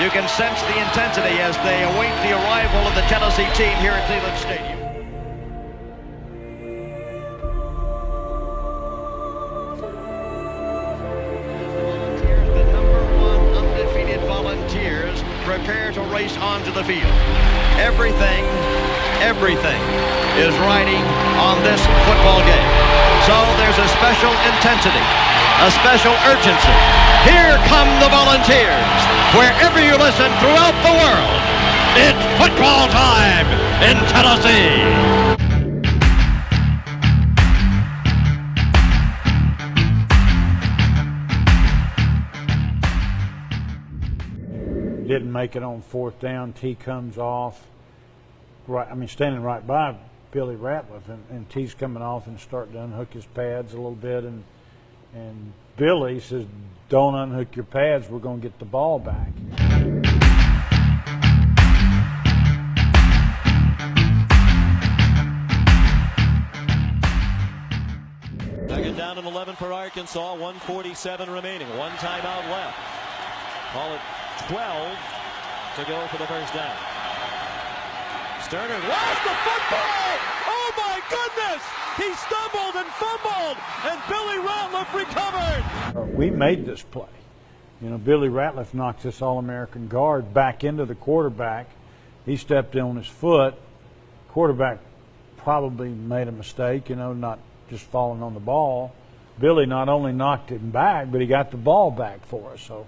You can sense the intensity as they await the arrival of the Tennessee team here at Cleveland Stadium. The #1 undefeated Volunteers prepare to race onto the field. Everything is riding on this football game. So there's a special intensity, a special urgency. Here come the Volunteers. Wherever you listen throughout the world, it's football time in Tennessee. Didn't make it on 4th down. T comes off. Right, I mean, standing right by Billy Ratliff, and T's coming off and starting to unhook his pads a little bit, and Billy says, "Don't unhook your pads. We're going to get the ball back." Second down and 11 for Arkansas. 1:47 remaining. One timeout left. Call it 12 to go for the first down. Sterner lost the football! Oh my goodness! He stumbled and fumbled, and Billy Ratliff recovered! We made this play. You know, Billy Ratliff knocked this All-American guard back into the quarterback. He stepped in on his foot. Quarterback probably made a mistake, you know, not just falling on the ball. Billy not only knocked him back, but he got the ball back for us. So,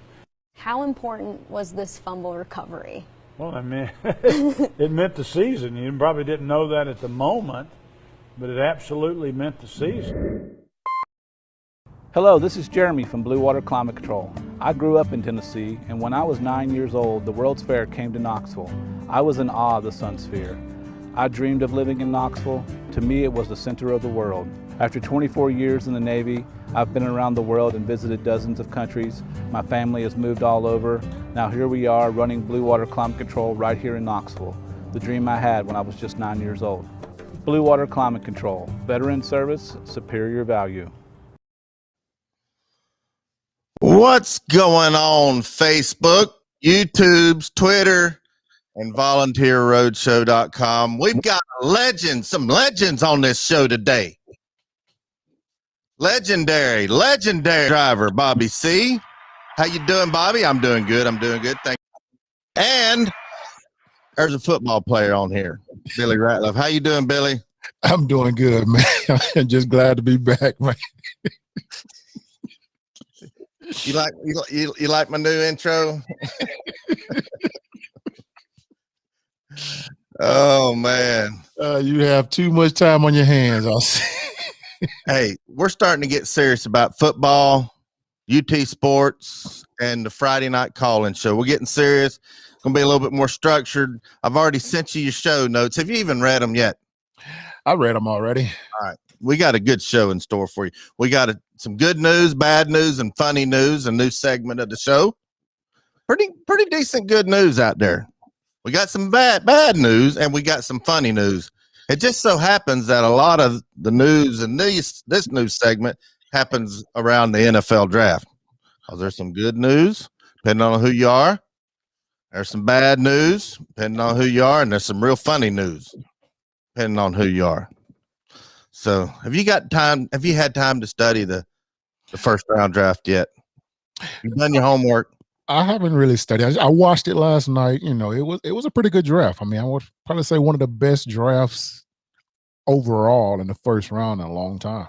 how important was this fumble recovery? Well, I mean, it meant the season. You probably didn't know that at the moment, but it absolutely meant the season. Hello, this is Jeremy from Blue Water Climate Control. I grew up in Tennessee, and when I was 9 years old, the World's Fair came to Knoxville. I was in awe of the Sun Sphere. I dreamed of living in Knoxville. To me, it was the center of the world. After 24 years in the Navy, I've been around the world and visited dozens of countries. My family has moved all over. Now here we are running Blue Water Climate Control right here in Knoxville, the dream I had when I was just 9 years old. Blue Water Climate Control, veteran service, superior value. What's going on, Facebook, YouTube's, Twitter, and volunteerroadshow.com? We've got legends, some legends on this show today. Legendary driver, Bobby C. How you doing, Bobby? I'm doing good. Thank you. And there's a football player on here, Billy Ratliff. How you doing, Billy? I'm doing good, man. I'm just glad to be back, man. You like my new intro? Oh man. You have too much time on your hands, I'll say. Hey, we're starting to get serious about football, UT sports, and the Friday night call-in show. We're getting serious. It's going to be a little bit more structured. I've already sent you your show notes. Have you even read them yet? I read them already. All right. We got a good show in store for you. We got some good news, bad news, and funny news, a new segment of the show. Pretty decent good news out there. We got some bad news, and we got some funny news. It just so happens that a lot of the news and this news segment happens around the NFL draft. There's some good news, depending on who you are. There's some bad news, depending on who you are, and there's some real funny news, depending on who you are. So, have you had time to study the first round draft yet? You've done your homework? I haven't really studied. I watched it last night. You know, it was a pretty good draft. I mean, I would probably say one of the best drafts overall in the first round in a long time.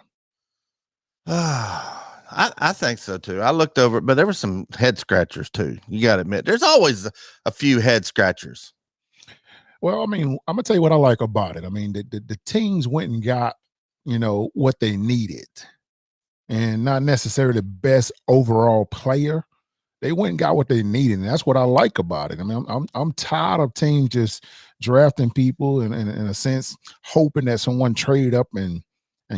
I think so too. I looked over it, but there were some head scratchers too. You got to admit, there's always a few head scratchers. Well, I mean, I'm gonna tell you what I like about it. I mean, the teams went and got, you know, what they needed, and not necessarily the best overall player. They went and got what they needed, and that's what I like about it. I mean, I'm tired of teams just drafting people and in a sense hoping that someone trade up and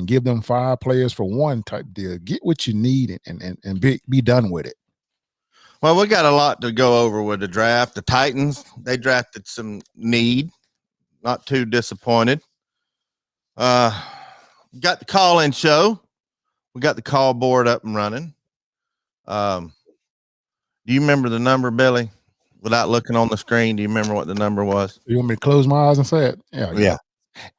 give them 5 players for one type deal. Get what you need and be done with it. Well, we got a lot to go over with the draft. The Titans, they drafted some need. Not too disappointed. Got the call-in show. We got the call board up and running. Do you remember the number, Billy? without looking on the screen? Do you remember what the number was? You want me to close my eyes and say it? Yeah.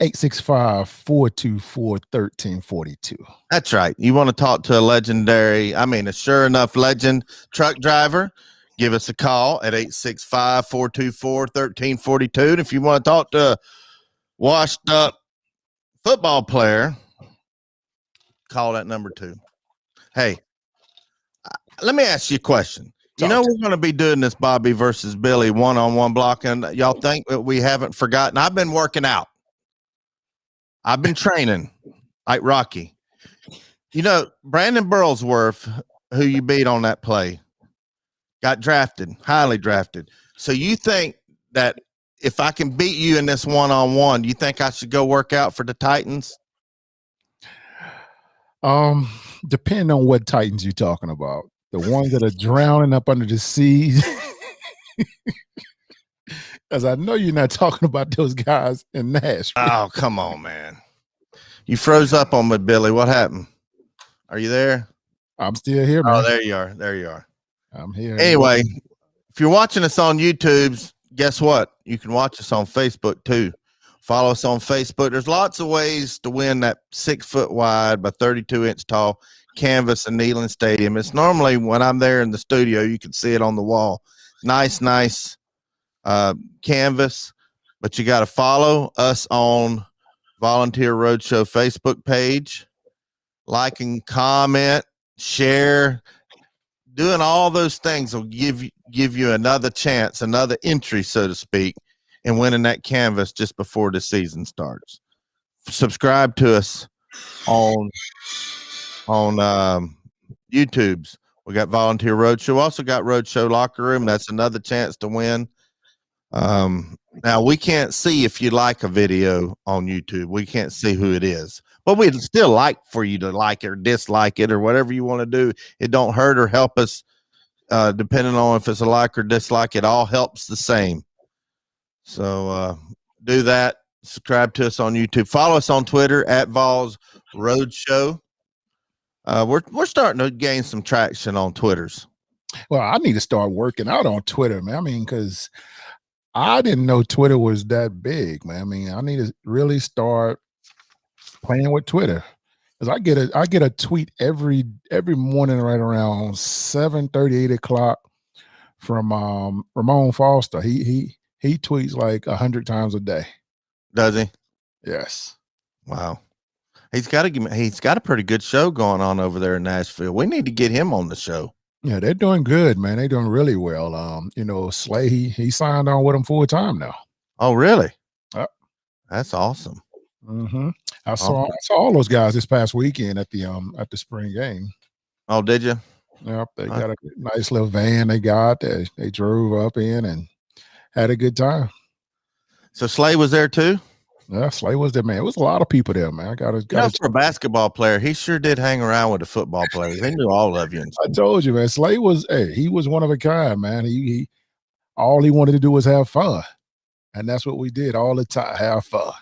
865-424-1342. That's right. You want to talk to a legendary, a sure enough legend truck driver, give us a call at 865-424-1342. And if you want to talk to a washed up football player, call that number too. Hey, let me ask you a question. You know, we're going to be doing this Bobby versus Billy one-on-one blocking. Y'all think that we haven't forgotten? I've been working out. I've been training like Rocky. You know, Brandon Burlsworth, who you beat on that play, got drafted, highly drafted. So you think that if I can beat you in this one-on-one, you think I should go work out for the Titans? Depending on what Titans you're talking about. The ones that are drowning up under the sea. Because I know you're not talking about those guys in Nashville. Oh, come on, man. You froze up on me, Billy. What happened? Are you there? I'm still here, man. Oh, there you are. There you are. I'm here. Anyway, if you're watching us on YouTube, guess what? You can watch us on Facebook too. Follow us on Facebook. There's lots of ways to win that 6 foot wide by 32 inch tall canvas in Neyland Stadium. It's normally when I'm there in the studio, you can see it on the wall. Nice canvas, but you got to follow us on Volunteer Roadshow Facebook page. Like and comment, share. Doing all those things will give you another chance, another entry, so to speak, in winning that canvas just before the season starts. Subscribe to us on YouTube's. We got Volunteer Roadshow. Also got Roadshow Locker Room. That's another chance to win. Now we can't see if you like a video on YouTube. We can't see who it is, but we'd still like for you to like it or dislike it or whatever you want to do. It don't hurt or help us, depending on if it's a like or dislike. It all helps the same. So do that. Subscribe to us on YouTube. Follow us on Twitter at Vols Roadshow. We're starting to gain some traction on Twitters. Well, I need to start working out on Twitter, man. I mean, because I didn't know Twitter was that big, man. I mean, I need to really start playing with Twitter. Because I get a tweet every morning right around 7:30, 8 o'clock from Ramon Foster. He tweets like 100 times a day. Does he? Yes. Wow. He's got a pretty good show going on over there in Nashville. We need to get him on the show. Yeah, they're doing good, man. They're doing really well. Slay, he signed on with them full time now. Oh, really? Yep. That's awesome. Mm-hmm. I saw all those guys this past weekend at the spring game. Oh, did you? Yep. They got a nice little van they got. They drove up in and had a good time. So Slay was there too? Yeah, Slay was there, man. It was a lot of people there, man. For a basketball player, he sure did hang around with the football players. They knew all of you. I told you, man. Slay was, he was one of a kind, man. He all he wanted to do was have fun, and that's what we did all the time, have fun.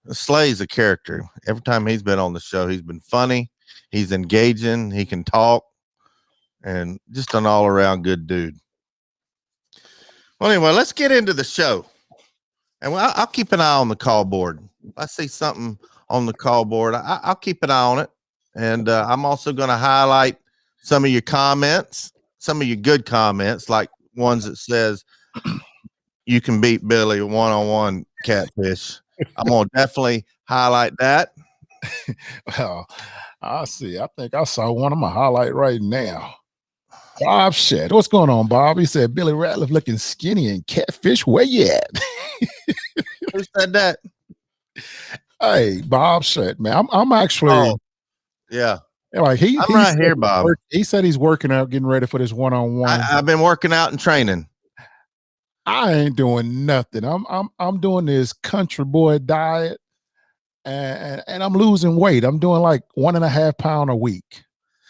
Slay's a character. Every time he's been on the show, he's been funny. He's engaging. He can talk, and just an all-around good dude. Well, anyway, let's get into the show. And I'll keep an eye on the call board. If I see something on the call board, I'll keep an eye on it. And I'm also going to highlight some of your comments, some of your good comments, like ones that says you can beat Billy one-on-one catfish. I'm going to definitely highlight that. Well, I see. I think I saw one. I'm going to highlight right now. Bob Shed. What's going on, Bob? He said, Billy Ratliff looking skinny and catfish. Where you at? Who said that? Hey, Bob Shed, man. I'm actually. Yeah. Like I'm right here, Bob. He said he's working out, getting ready for this one-on-one. I've been working out and training. I ain't doing nothing. I'm doing this country boy diet, and I'm losing weight. I'm doing like 1.5 pounds a week.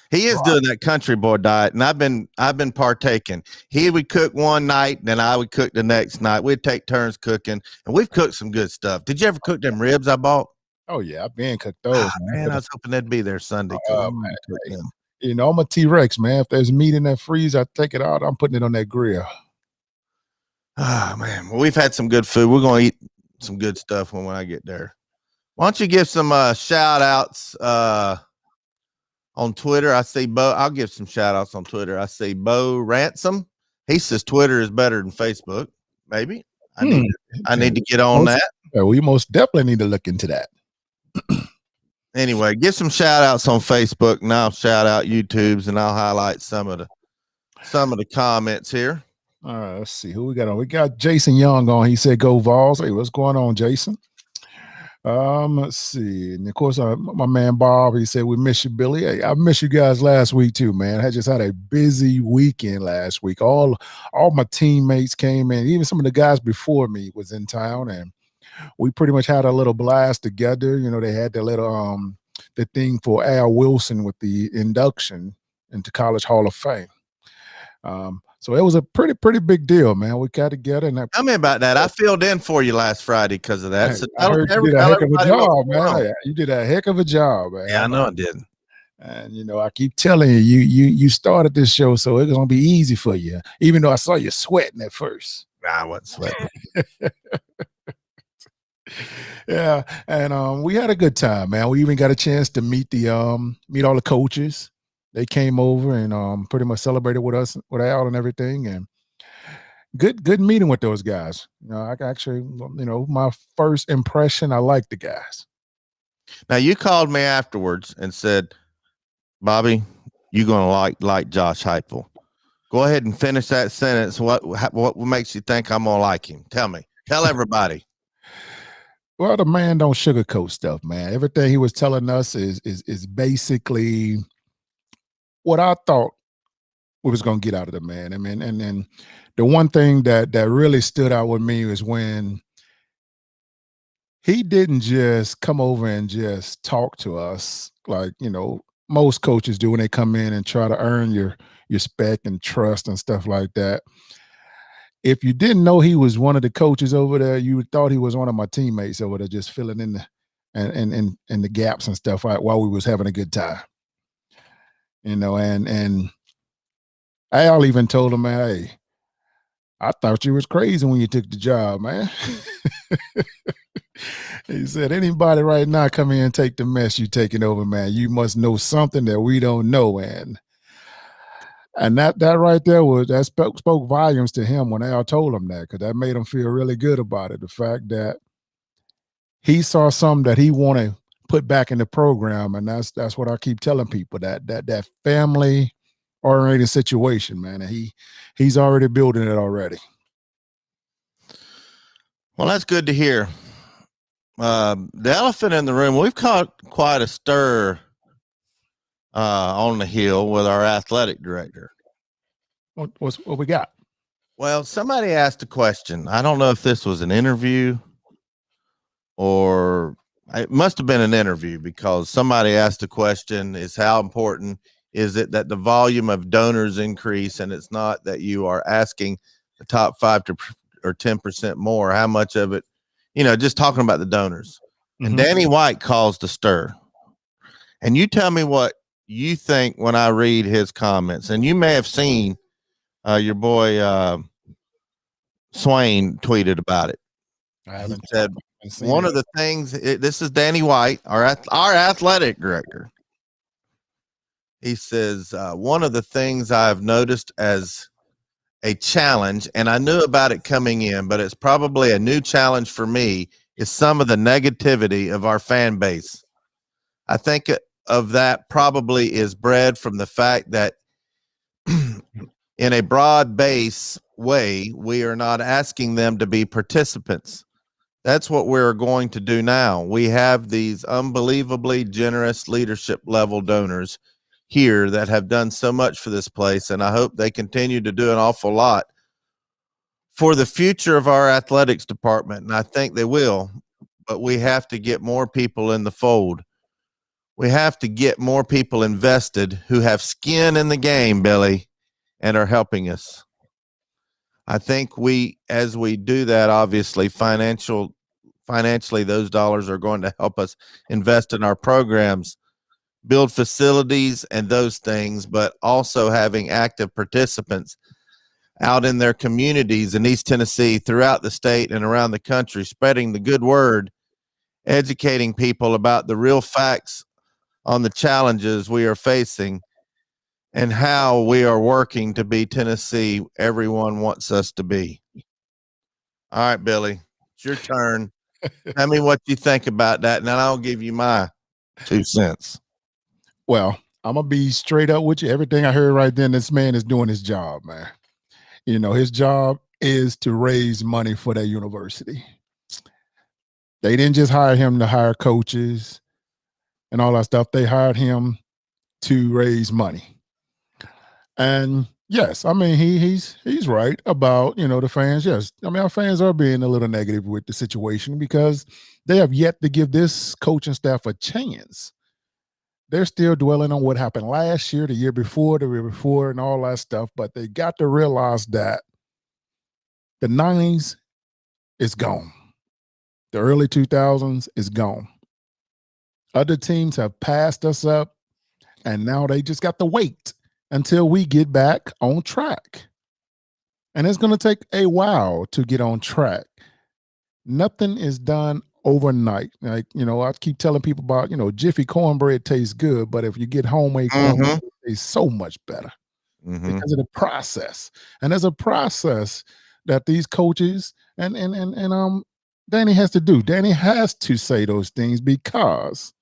He is doing that country boy diet, and I've been partaking. He would cook one night, then I would cook the next night. We'd take turns cooking, and we've cooked some good stuff. Did you ever cook them ribs I bought? Oh yeah, I've been cooked those. Man, I was hoping they'd be there Sunday. Man, I'm a T-Rex, man. If there's meat in that freezer, I take it out. I'm putting it on that grill. Oh, man. Well, we've had some good food. We're going to eat some good stuff when I get there. Why don't you give some shout outs on Twitter? I see Bo. I'll give some shout outs on Twitter. I see Bo Ransom. He says Twitter is better than Facebook. Maybe. I need to get on that. We most definitely need to look into that. Anyway, give some shout outs on Facebook, and I'll shout out YouTube's, and I'll highlight some of the comments here. All right, let's see who we got on. We got Jason Young on. He said, "Go Vols." Hey, what's going on, Jason? Let's see. And of course, my man Bob, he said, "We miss you, Billy." Hey, I miss you guys last week too, man. I just had a busy weekend last week. All my teammates came in, even some of the guys before me was in town, and we pretty much had a little blast together. You know, they had the little the thing for Al Wilson with the induction into College Hall of Fame. So it was a pretty big deal, man. We got together and tell me about that. I filled in for you last Friday because of that. Hey, so I heard you did a heck of a job, man. You did a heck of a job, man. Yeah, I know I did. And you know, I keep telling you, you started this show, so it's gonna be easy for you. Even though I saw you sweating at first. Nah, I wasn't sweating. Yeah, and we had a good time, man. We even got a chance to meet all the coaches. They came over and pretty much celebrated with us, with Al and everything, and good meeting with those guys. You know, I actually, you know, my first impression, I liked the guys. Now you called me afterwards and said, "Bobby, you're gonna like Josh Heupel." Go ahead and finish that sentence. What makes you think I'm gonna like him? Tell me. Tell everybody. Well, the man don't sugarcoat stuff, man. Everything he was telling us is basically what I thought we was gonna get out of the man. I mean, and then the one thing that really stood out with me is when he didn't just come over and just talk to us like, you know, most coaches do when they come in and try to earn your respect and trust and stuff like that. If you didn't know he was one of the coaches over there, you thought he was one of my teammates over there, just filling in the gaps and stuff while we was having a good time. You know, and Al even told him, man, "Hey, I thought you was crazy when you took the job, man." He said, "Anybody right now come in and take the mess you taking over, man, you must know something that we don't know." And that right there spoke volumes to him when Al told him that, because that made him feel really good about it. The fact that he saw something that he wanted to put back in the program, and that's what I keep telling people, that family oriented situation, man. And he's already building it already. Well, that's good to hear. The elephant in the room, we've caught quite a stir on the Hill with our athletic director. What we got? Well, somebody asked a question. I don't know if this was an interview or it must have been an interview, because somebody asked a question, is how important is it that the volume of donors increase? And it's not that you are asking the top 5 or 10% more. How much of it, you know, just talking about the donors. Mm-hmm. And Danny White caused a stir. And you tell me what you think when I read his comments. And you may have seen your boy Swain tweeted about it. I haven't. He said, one of the things, this is Danny White, our athletic director. He says, one of the things I've noticed as a challenge, and I knew about it coming in, but it's probably a new challenge for me, is some of the negativity of our fan base. I think of that probably is bred from the fact that in a broad base way, we are not asking them to be participants. That's what we're going to do now. We have these unbelievably generous leadership level donors here that have done so much for this place, and I hope they continue to do an awful lot for the future of our athletics department, and I think they will, but we have to get more people in the fold. We have to get more people invested who have skin in the game, Billy, and are helping us. I think as we do that, obviously financially, those dollars are going to help us invest in our programs, build facilities and those things, but also having active participants. out in their communities in East Tennessee, throughout the state and around the country, spreading the good word, educating people about the real facts on the challenges we are facing and how we are working to be Tennessee everyone wants us to be. All right, Billy, it's your turn. Tell me what you think about that, and then I'll give you my 2 cents. Well, I'm gonna be straight up with you. Everything I heard right then, this man is doing his job, man. You know, his job is to raise money for their university. They didn't just hire him to hire coaches and all that stuff. They hired him to raise money. And yes, I mean he's right about, you know, the fans. Yes, I mean our fans are being a little negative with the situation because they have yet to give this coaching staff a chance. They're still dwelling on what happened last year, the year before, and all that stuff. But they got to realize that the 90s is gone. The early 2000s is gone. Other teams have passed us up, and now they just got to wait until we get back on track. And it's going to take a while to get on track. Nothing is done overnight. Like, you know, I keep telling people about, you know, Jiffy cornbread tastes good, but if you get homemade cornbread, it tastes so much better because of the process. And there's a process that these coaches and Danny has to do. Danny has to say those things because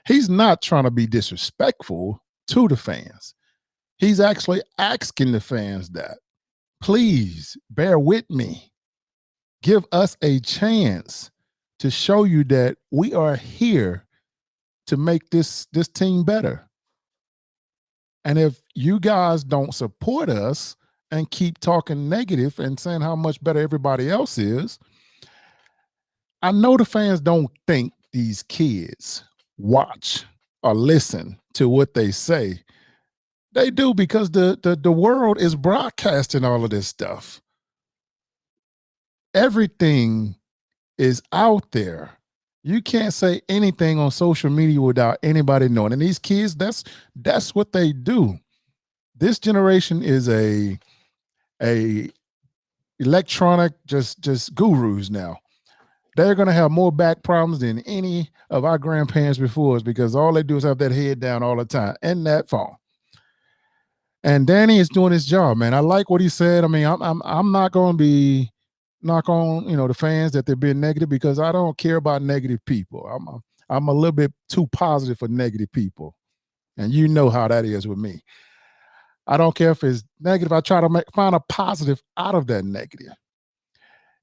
he's not trying to be disrespectful to the fans. He's actually asking the fans that, please bear with me. Give us a chance to show you that we are here to make this team better. And if you guys don't support us and keep talking negative and saying how much better everybody else is, I know the fans don't think these kids watch or listen to what they say. They do because the world is broadcasting all of this stuff. Everything is out there. You can't say anything on social media without anybody knowing. And these kids, that's what they do. This generation is a electronic just gurus now. They're going to have more back problems than any of our grandparents before us because all they do is have that head down all the time and that phone. And Danny is doing his job, man. I like what he said. I mean, I'm not going to be knock on, you know, the fans that they're being negative because I don't care about negative people. I'm a little bit too positive for negative people, and you know how that is with me. I don't care if it's negative. I try to find a positive out of that negative.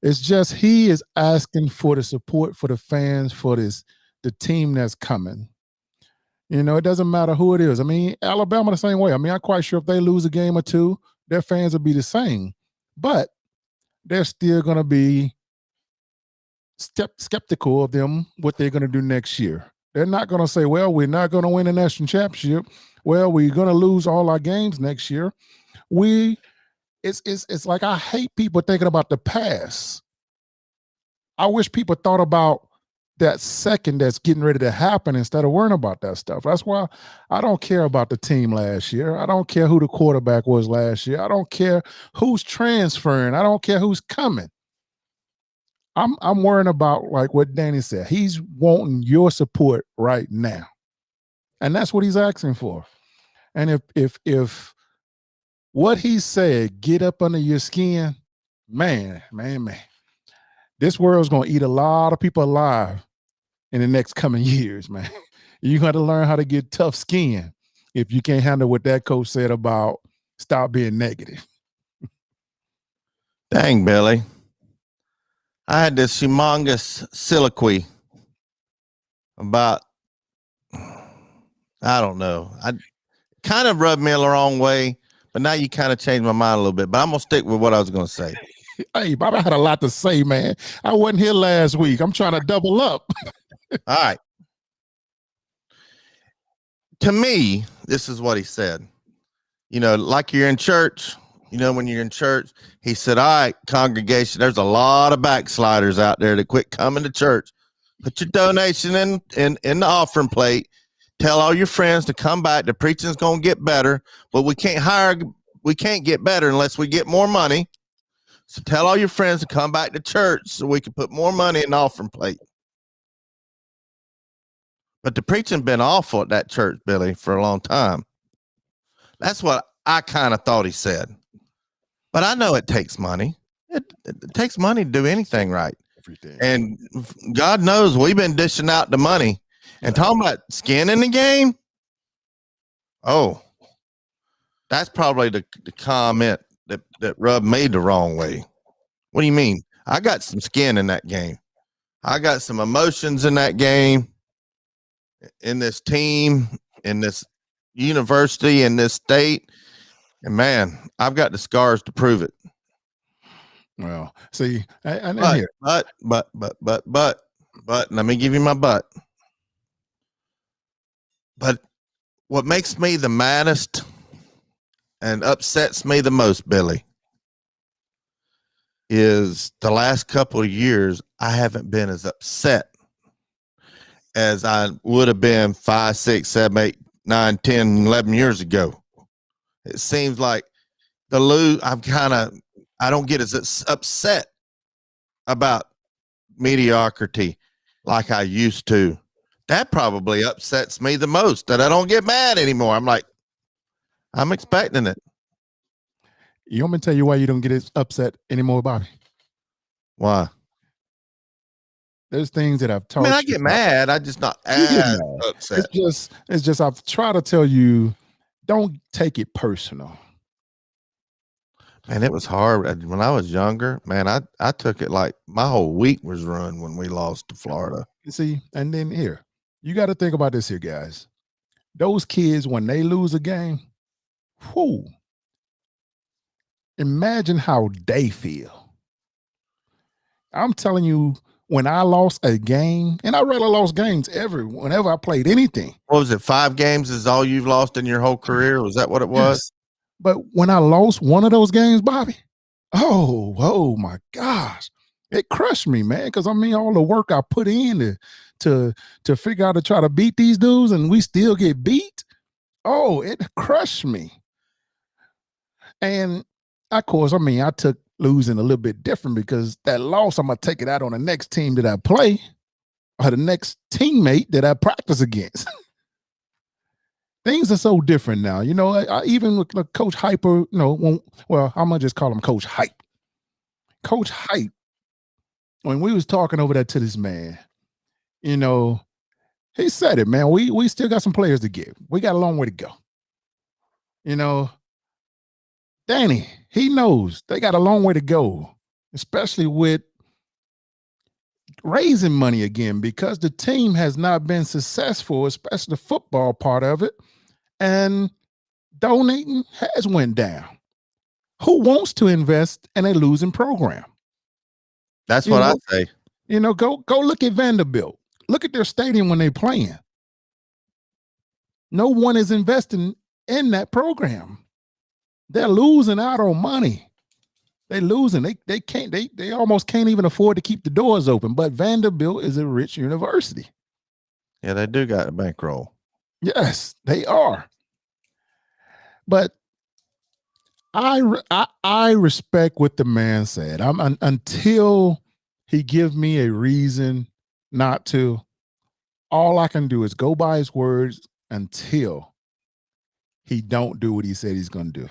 It's just he is asking for the support for the fans for the team that's coming. You know, it doesn't matter who it is. I mean, Alabama the same way. I mean, I'm quite sure if they lose a game or two, their fans will be the same. But they're still going to be skeptical of them, what they're going to do next year. They're not going to say, well, we're not going to win a national championship. Well, we're going to lose all our games next year. It's like I hate people thinking about the past. I wish people thought about that second that's getting ready to happen instead of worrying about that stuff. That's why I don't care about the team last year. I don't care who the quarterback was last year. I don't care who's transferring. I don't care who's coming. I'm worrying about, like what Danny said. He's wanting your support right now. And that's what he's asking for. And if what he said get up under your skin, man, this world's going to eat a lot of people alive in the next coming years, man. You got to learn how to get tough skin if you can't handle what that coach said about stop being negative. Dang, Billy. I had this humongous soliloquy about, I don't know. I kind of rubbed me the wrong way, but now you kind of changed my mind a little bit. But I'm going to stick with what I was going to say. Hey, Bob, I had a lot to say, man. I wasn't here last week. I'm trying to double up. All right. To me, this is what he said. You know, like you're in church, you know, when you're in church, he said, all right, congregation, there's a lot of backsliders out there that quit coming to church. Put your donation in the offering plate. Tell all your friends to come back. The preaching's going to get better, but we can't hire we can't get better unless we get more money. So tell all your friends to come back to church so we can put more money in the offering plate. But the preaching been awful at that church, Billy, for a long time. That's what I kind of thought he said. But I know it takes money. It takes money to do anything right. Everything. And God knows we've been dishing out the money. And talking about skin in the game, oh, that's probably the comment that rubbed me the wrong way. What do you mean? I got some skin in that game. I got some emotions in that game, in this team, in this university, in this state. And man, I've got the scars to prove it. Well, see, but let me give you my but. But what makes me the maddest and upsets me the most, Billy, is the last couple of years, I haven't been as upset as I would have been 5, 6, 7, 8, 9, 10, 11 years ago. It seems like I don't get as upset about mediocrity like I used to. That probably upsets me the most, that I don't get mad anymore. I'm like, I'm expecting it. You want me to tell you why you don't get as upset anymore, Bobby? Why? There's things that I've taught. I mean, I get mad. I just not as upset. It's just I've tried to tell you, don't take it personal. Man, it was hard when I was younger. Man, I took it like my whole week was ruined when we lost to Florida. You see, and then here, you got to think about this here, guys. Those kids, when they lose a game, whoo, imagine how they feel. I'm telling you, when I lost a game, and I really lost games whenever I played anything. What was it? 5 games is all you've lost in your whole career? Was that what it was? Yes. But when I lost one of those games, Bobby, oh my gosh, it crushed me, man. Because I mean, all the work I put in to figure out to try to beat these dudes, and we still get beat. Oh, it crushed me. And of course, I mean, I took losing a little bit different because that loss, I'm gonna take it out on the next team that I play or the next teammate that I practice against. Things are so different now. You know, I even with Coach Hyper, you know, I'm gonna just call him Coach Hype. Coach Hype, when we was talking over there to this man, you know, he said it, man. We still got some players to give. We got a long way to go. You know, Danny, he knows they got a long way to go, especially with raising money again, because the team has not been successful, especially the football part of it, and donating has went down. Who wants to invest in a losing program? That's what I say. You know, go look at Vanderbilt. Look at their stadium when they're playing. No one is investing in that program. They're losing out on money. They're losing. They almost can't even afford to keep the doors open. But Vanderbilt is a rich university. Yeah, they do got a bankroll. Yes, they are. But I respect what the man said. Until he give me a reason not to, all I can do is go by his words until he don't do what he said he's going to do.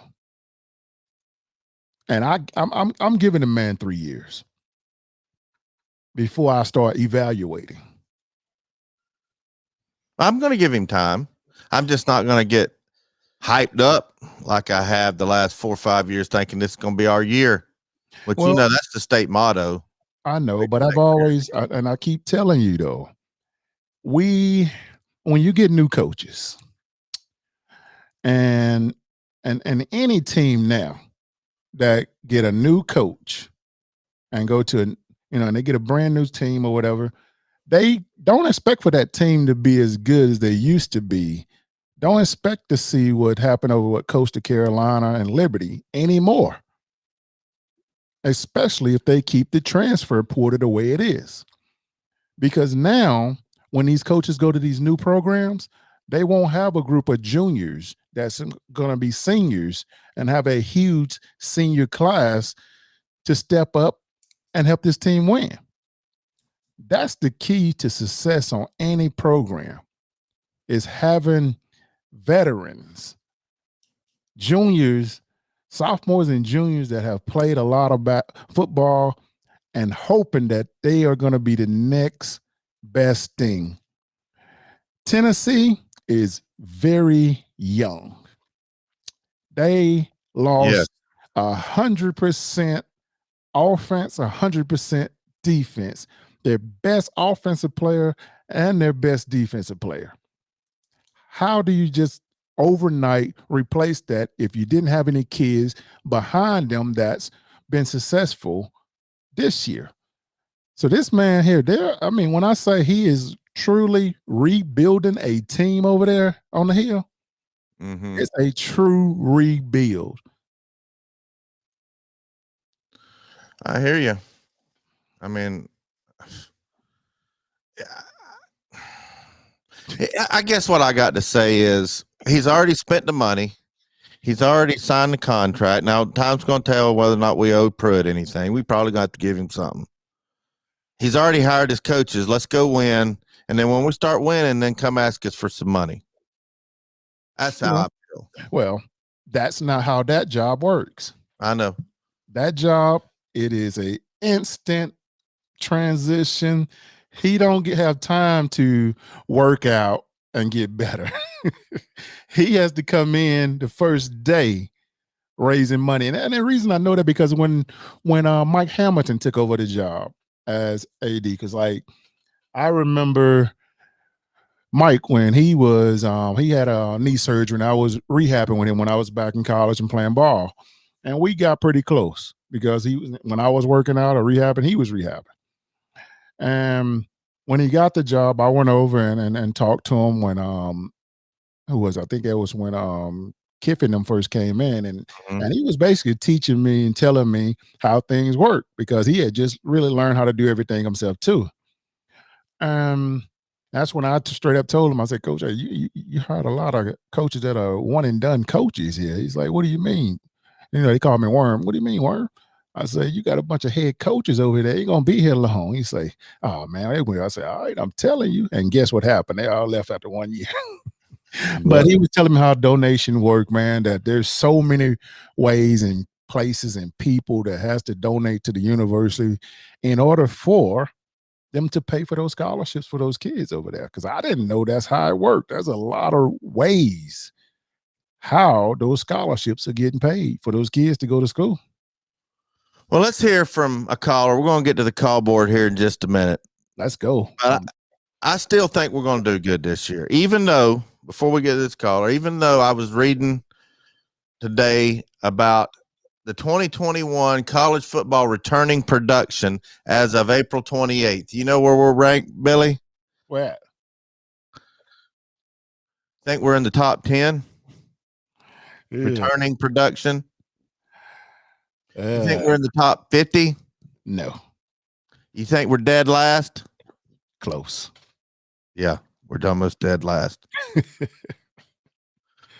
And I'm giving the man 3 years before I start evaluating. I'm going to give him time. I'm just not going to get hyped up like I have the last 4 or 5 years thinking this is going to be our year. But you know, that's the state motto. I know, but I've always, and I keep telling you though, when you get new coaches and any team now that get a new coach and go to, and they get a brand new team or whatever, they don't expect for that team to be as good as they used to be. Don't expect to see what happened over at Coastal Carolina and Liberty anymore, especially if they keep the transfer portal the way it is. Because now when these coaches go to these new programs, they won't have a group of juniors that's going to be seniors and have a huge senior class to step up and help this team win. That's the key to success on any program, is having veterans, juniors, sophomores and juniors that have played a lot of football and hoping that they are going to be the next best thing. Tennessee is very young. They lost 100% offense, 100% defense. Their best offensive player and their best defensive player. How do you just overnight replace that if you didn't have any kids behind them that's been successful this year? So this man here, when I say he is truly rebuilding a team over there on the hill, it's a true rebuild. I hear you. I mean, I guess what I got to say is he's already spent the money. He's already signed the contract. Now, time's going to tell whether or not we owe Pruitt anything. We probably got to give him something. He's already hired his coaches. Let's go win. And then when we start winning, then come ask us for some money. That's how I feel. Well, that's not how that job works. I know. That job, it is a instant transition. He don't have time to work out and get better. He has to come in the first day raising money. And the reason I know that because when Mike Hamilton took over the job as AD, because I remember Mike when he was he had a knee surgery and I was rehabbing with him when I was back in college and playing ball. And we got pretty close because when I was working out or rehabbing, he was rehabbing. And when he got the job, I went over and talked to him when I think it was when Kiffin them first came in, and he was basically teaching me and telling me how things work because he had just really learned how to do everything himself too. That's when I straight up told him, I said, Coach, you heard a lot of coaches that are one and done coaches here. He's like, what do you mean? They call me Worm. What do you mean, Worm? I say, you got a bunch of head coaches over there. You're going to be here long. He say, oh, man. I say, all right, I'm telling you. And guess what happened? They all left after 1 year. But he was telling me how donation work, man, that there's so many ways and places and people that has to donate to the university in order for them to pay for those scholarships for those kids over there. Because I didn't know that's how it worked. There's a lot of ways how those scholarships are getting paid for those kids to go to school. Well, let's hear from a caller. We're going to get to the call board here in just a minute. Let's go. I still think we're going to do good this year, even though, before we get to this caller, even though I was reading today about the 2021 college football returning production as of April 28th. You know where we're ranked, Billy? Where? Think we're in the top 10? Returning production. You think we're in the top 50? No. You think we're dead last? Close. Yeah, we're almost dead last.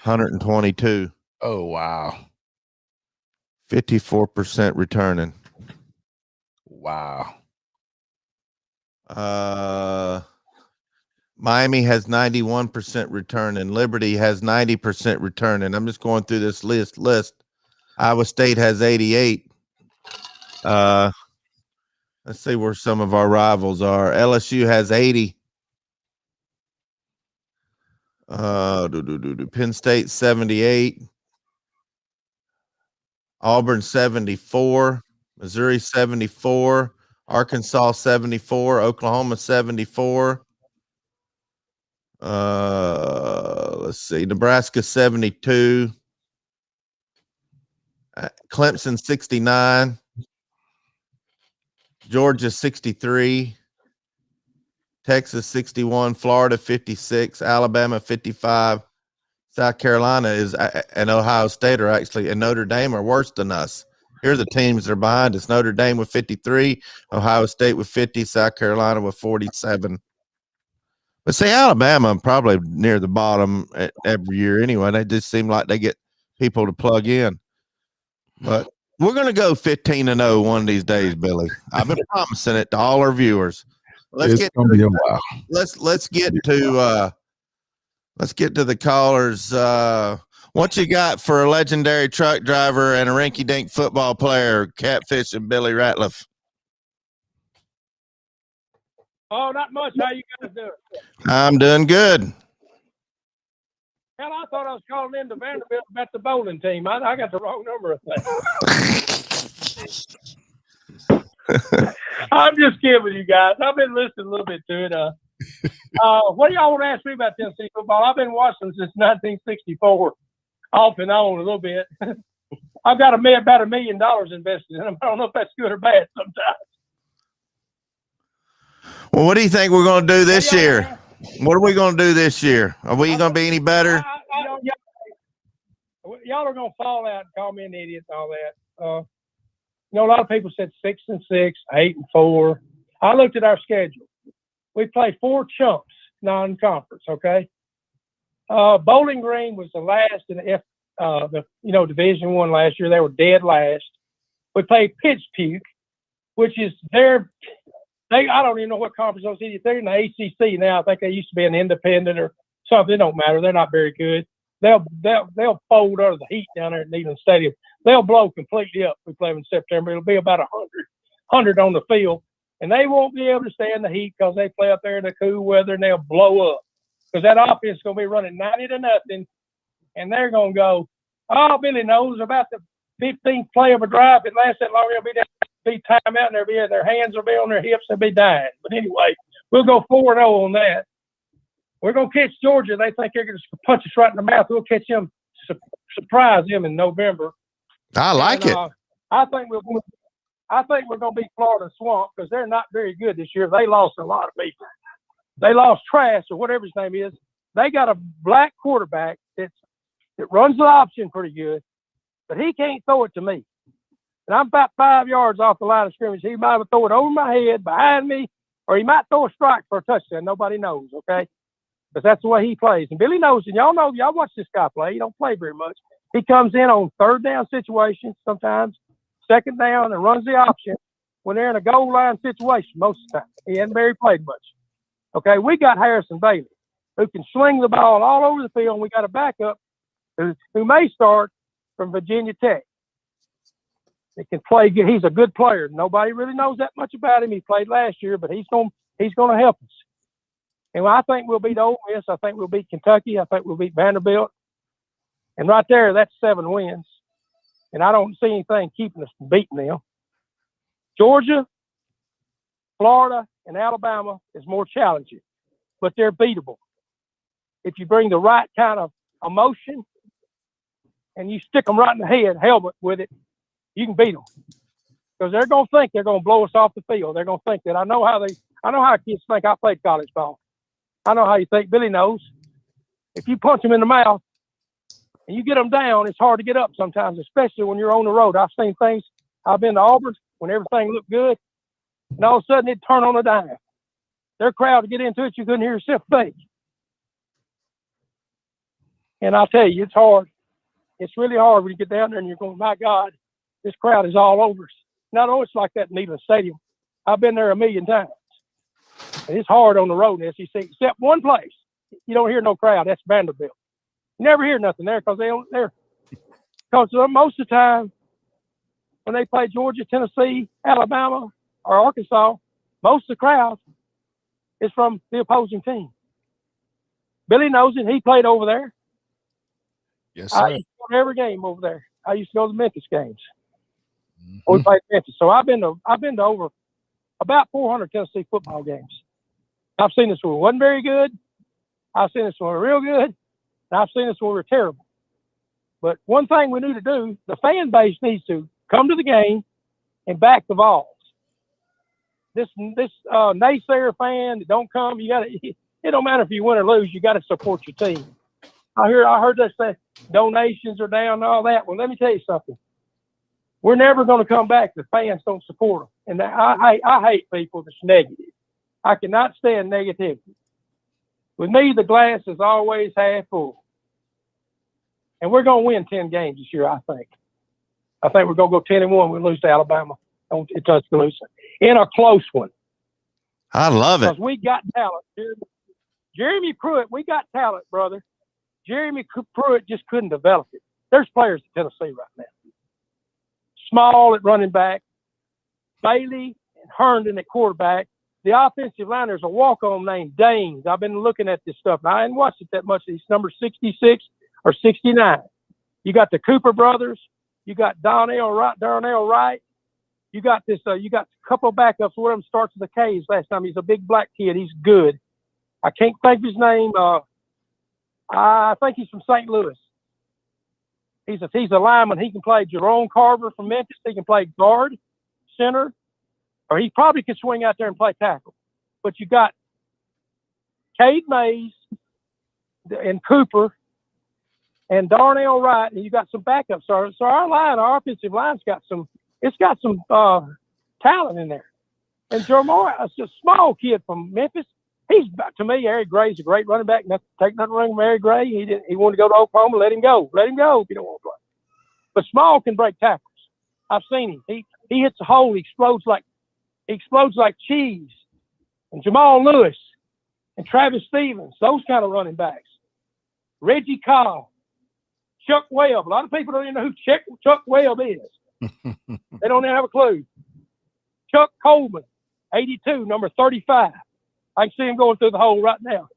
122. Oh, wow. 54% returning. Wow. Miami has 91% returning. Liberty has 90% returning. I'm just going through this list. Iowa State has 88. Let's see where some of our rivals are. LSU has 80. Penn State 78. Auburn 74. Missouri 74. Arkansas 74. Oklahoma 74. Let's see. Nebraska 72. Clemson 69, Georgia 63, Texas 61, Florida 56, Alabama 55, South Carolina and Ohio State are actually, and Notre Dame are worse than us. Here are the teams that are behind us. Notre Dame with 53, Ohio State with 50, South Carolina with 47. But see, Alabama probably near the bottom every year anyway. They just seem like they get people to plug in. But we're going to go 15-0 one of these days, Billy. I've been promising it to all our viewers. It's gonna be a while. Let's get to the callers. What you got for a legendary truck driver and a rinky-dink football player, Catfish and Billy Ratliff? Oh, not much. How you guys doing? I'm doing good. Hell, I thought I was calling in to Vanderbilt about the bowling team. I got the wrong number of things. I'm just kidding you guys. I've been listening a little bit to it. What do y'all want to ask me about Tennessee football? I've been watching since 1964, off and on a little bit. I've got about $1 million invested in them. I don't know if that's good or bad sometimes. Well, what do you think we're going to do this year? What are we going to do this year? Are we going to be any better? Y'all are going to fall out and call me an idiot and all that. A lot of people said 6-6, 8-4. I looked at our schedule. We play 4 chumps non-conference. Okay. Bowling Green was the last in the Division I last year. They were dead last. We played Pittsburgh, which is I don't even know what conference those idiots. They're in the ACC now. I think they used to be an independent or something. It don't matter. They're not very good. They'll fold under the heat down there at Neyland Stadium. They'll blow completely up. We play them in September. It'll be about 100 on the field, and they won't be able to stand the heat because they play up there in the cool weather, and they'll blow up because that offense is going to be running 90-0, and they're going to go. Oh, Billy knows about the 15th play of a drive. If it lasts that long, it'll be time out, and their hands will be on their hips. They'll be dying. But anyway, we'll go 4-0 on that. We're going to catch Georgia. They think they're going to punch us right in the mouth. We'll catch them, surprise them in November. I like it. I think we're going to beat Florida Swamp because they're not very good this year. They lost a lot of people. They lost Trask or whatever his name is. They got a black quarterback that runs the option pretty good, but he can't throw it to me. And I'm about 5 yards off the line of scrimmage. He might throw it over my head, behind me, or he might throw a strike for a touchdown. Nobody knows, okay? Because that's the way he plays. And Billy knows, and y'all watch this guy play. He don't play very much. He comes in on third down situations, sometimes second down, and runs the option when they're in a goal line situation most of the time. He hasn't very played much. Okay, we got Harrison Bailey, who can sling the ball all over the field, and we got a backup who may start from Virginia Tech. He can play good. He's a good player. Nobody really knows that much about him. He played last year, but he's going to help us. And I think we'll beat Ole Miss. I think we'll beat Kentucky. I think we'll beat Vanderbilt. And right there, that's 7 wins. And I don't see anything keeping us from beating them. Georgia, Florida, and Alabama is more challenging, but they're beatable. If you bring the right kind of emotion and you stick them right in the head, helmet with it, you can beat them. Because they're going to think they're going to blow us off the field. They're going to think that. I know how kids think. I played college ball. I know how you think. Billy knows. If you punch them in the mouth and you get them down, it's hard to get up sometimes, especially when you're on the road. I've seen things. I've been to Auburn when everything looked good, and all of a sudden it'd turn on a dime. Their crowd to get into it, you couldn't hear yourself think. And I'll tell you, it's hard. It's really hard when you get down there and you're going, my God, this crowd is all over us. Not always like that in Neyland Stadium. I've been there 1,000,000 times. And it's hard on the road in SEC, except one place. You don't hear no crowd. That's Vanderbilt. You never hear nothing there because most of the time when they play Georgia, Tennessee, Alabama, or Arkansas, most of the crowd is from the opposing team. Billy knows it. He played over there. Yes, sir. I used to go to every game over there. I used to go to the Memphis games. Mm-hmm. We played Memphis. So I've been to over about 400 Tennessee football games. I've seen this one wasn't very good. I've seen this one real good. And I've seen this one were terrible. But one thing we need to do, the fan base needs to come to the game and back the Vols. This naysayer fan that don't come, it don't matter if you win or lose, you got to support your team. I heard they say donations are down and all that. Well, let me tell you something. We're never going to come back if the fans don't support them. And I hate people that's negative. I cannot stand negativity. With me, the glass is always half full. And we're going to win 10 games this year, I think. I think we're going to go 10-1. We lose to Alabama in Tuscaloosa. In a close one. I love it. Because we got talent. Jeremy Pruitt, we got talent, brother. Jeremy Pruitt just couldn't develop it. There's players in Tennessee right now. Small at running back. Bailey and Herndon at quarterback. The offensive line, there's a walk-on named Daines. I've been looking at this stuff. Now, I hadn't watched it that much. He's number 66 or 69. You got the Cooper brothers. You got Darnell Wright. You got this. You got a couple of backups. One of them starts with a K. His last time. He's a big black kid. He's good. I can't think of his name. I think he's from St. Louis. He's a lineman. He can play. Jerome Carver from Memphis. He can play guard, center, or he probably could swing out there and play tackle. But you got Cade Mays and Cooper and Darnell Wright, and you got some backups. So our offensive line's got some. It's got some talent in there. And Jeremiah, a small kid from Memphis. To me, Eric Gray's a great running back. Take nothing wrong with Eric Gray. He wanted to go to Oklahoma. Let him go. Let him go if you don't want to play. But Small can break tackles. I've seen him. He hits a hole. He explodes like cheese. And Jamal Lewis and Travis Stevens, those kind of running backs. Reggie Cobb, Chuck Webb. A lot of people don't even know who Chuck Webb is. They don't even have a clue. Chuck Coleman, 82, number 35. I can see him going through the hole right now.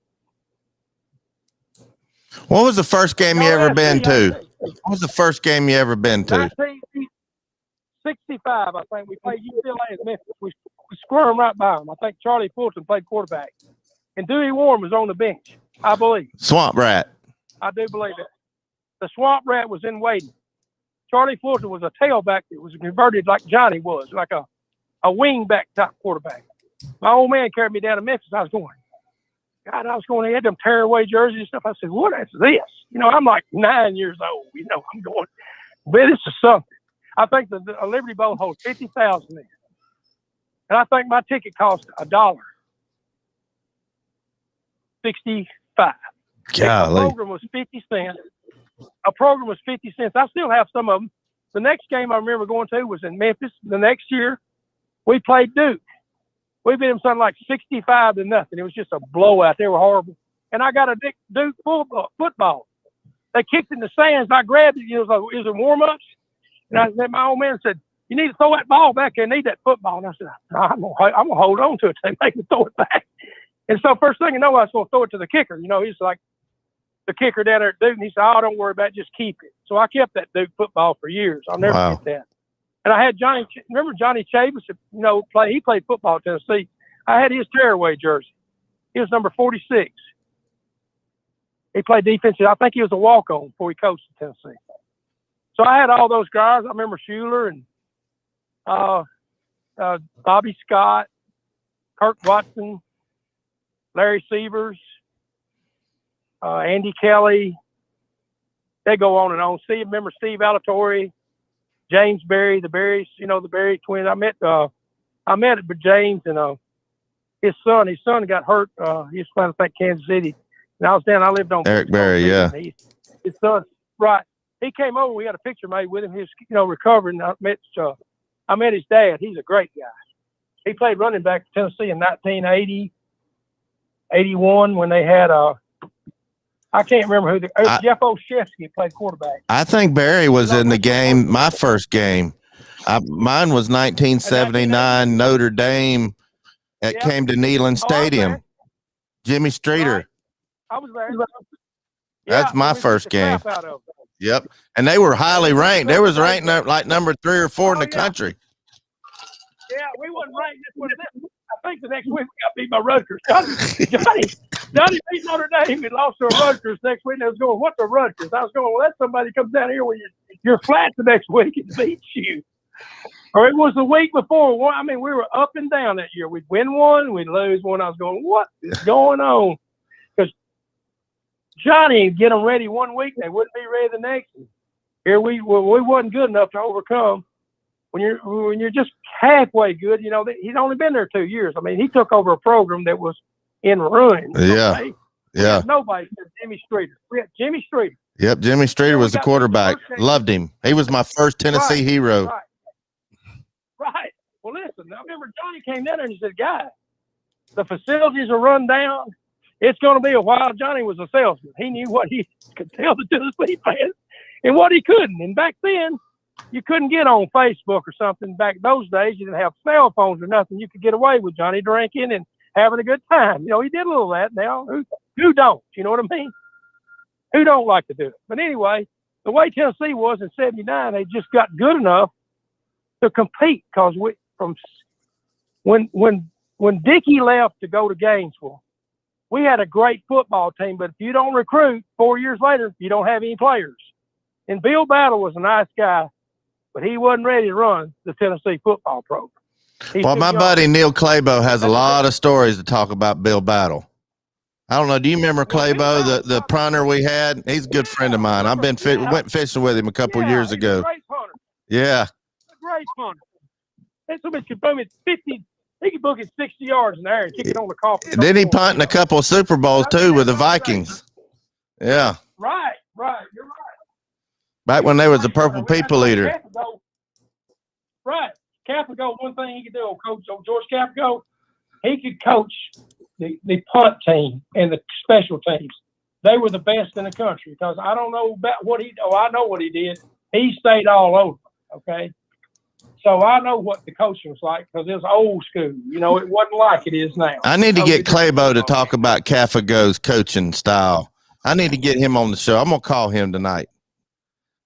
What was the first game you ever been to? What was the first game you ever been to? 1965, I think. We played UCLA in Memphis. We squirmed right by them. I think Charlie Fulton played quarterback. And Dewey Warren was on the bench, I believe. Swamp Rat. I do believe that. The Swamp Rat was in waiting. Charlie Fulton was a tailback that was converted like Johnny was, like a wing back type quarterback. My old man carried me down to Memphis. I was going, he had them tearaway jerseys and stuff. I said, what is this? I'm like 9 years old. I'm going, man, this is something. I think the Liberty Bowl holds 50,000 in. And I think my ticket cost $1.65. Golly. A program was 50 cents. A program was 50 cents. I still have some of them. The next game I remember going to was in Memphis. The next year, we played Duke. We beat them something like 65-0. It was just a blowout. They were horrible. And I got a Duke football. They kicked in the sands. I grabbed it. It was like, warm-ups? And my old man said, you need to throw that ball back there. I need that football. And I said, I'm going to hold on to it. They make me throw it back. And so first thing you know, I was going to throw it to the kicker. He's like the kicker down there at Duke. And he said, oh, don't worry about it. Just keep it. So I kept that Duke football for years. I'll never forget that. And I had remember Johnny Chavis, he played football at Tennessee. I had his tearaway jersey. He was number 46. He played defensive. I think he was a walk-on before he coached at Tennessee. So I had all those guys. I remember Shuler and Bobby Scott, Kirk Watson, Larry Severs, Andy Kelly. They go on and on. Remember Steve Alatorre, James Berry, the Berries, the Berry twins. I met James and his son. His son got hurt. He was playing, I think, Kansas City. And I lived on Eric Berry, yeah. His son, right. He came over. We had a picture made with him. He was, recovering. I met his dad. He's a great guy. He played running back at Tennessee in 1980, 81 when they had I can't remember who. Jeff Olszewski played quarterback. I think Barry was in the game, my first game. Mine was 1979 Notre Dame. It came to Neyland Stadium. Jimmy Streeter. Right. I was there. That's my first game. Yep. And they were highly ranked. They was ranked like number 3 or 4 in the country. Yeah, we wasn't ranked. I think the next week we got beat by Rutgers. Johnny beat Notre Dame. We lost to Rutgers next week. And I was going, what's a Rutgers? I was going, well, that's somebody comes down here when you're flat the next week and beats you. Or it was the week before. We were up and down that year. We'd win one, we'd lose one. I was going, what is going on? Because Johnny would get them ready one week, they wouldn't be ready the next. Here we wasn't good enough to overcome. When you're just halfway good, he'd only been there 2 years. He took over a program that was in ruins. Yeah. Yeah. Nobody said Jimmy Streeter. We had Jimmy Streeter. Yep, Jimmy Streeter was the quarterback. Loved him. He was my first Tennessee hero. Right. Well, listen, I remember Johnny came down there and he said, guys, the facilities are run down. It's going to be a while. Johnny was a salesman. He knew what he could tell the Tennessee fans and what he couldn't. And back then, you couldn't get on Facebook or something. Back those days, you didn't have cell phones or nothing. You could get away with Johnny drinking and having a good time. You know, he did a little of that. Now, who don't? You know what I mean? Who don't like to do it? But anyway, the way Tennessee was in '79, they just got good enough to compete because when Dickey left to go to Gainesville, we had a great football team, but if you don't recruit 4 years later, you don't have any players. And Bill Battle was a nice guy, but he wasn't ready to run the Tennessee football program. Well, my buddy Neil Claybo has a lot of stories to talk about Bill Battle. I don't know. Do you remember Claybo, the punter we had? He's a good friend of mine. I've been went fishing with him a couple years ago. A great punter. Yeah. A great punter. And somebody could boom it 50. He could book it 60 yards in the air and kick it on the coffee. Then he punted in a couple of Super Bowls too with the Vikings. Yeah. Right. You're right. Back when they was the Purple People Eater. Right. Capigo, one thing he could do, Coach George Capigo, he could coach the punt team and the special teams. They were the best in the country because I don't know about what I know what he did. He stayed all over, okay? So I know what the coaching was like because it was old school. You know, it wasn't like it is now. I need to get Claybo to talk about Cafigo's coaching style. I need to get him on the show. I'm going to call him tonight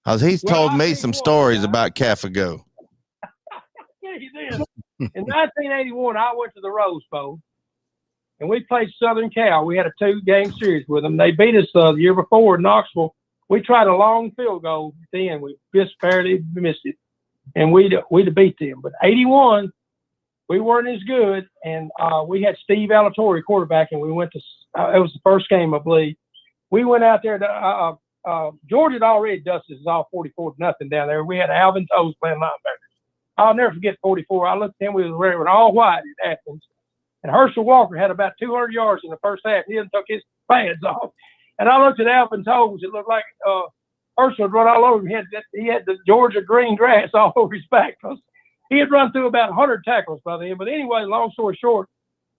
because he's told me some stories about Cafigo. Yeah, he did. In 1981, I went to the Rose Bowl, and we played Southern Cal. We had a 2-game series with them. They beat us the year before in Knoxville. We tried a long field goal at the end. We just barely missed it, and we'd beat them. But 81, we weren't as good, and we had Steve Alatorre quarterback, and we went to it was the first game, I believe. We went out there to Georgia had already dusted us all 44-0 down there. We had Alvin Toes playing linebacker. I'll never forget 44. I looked at him. We was wearing all white at Athens. And Herschel Walker had about 200 yards in the first half. He didn't took his pads off. And I looked at Alvin Toes. It looked like Herschel had run all over him. He had the Georgia green grass all over his back because he had run through about 100 tackles by then. But anyway, long story short,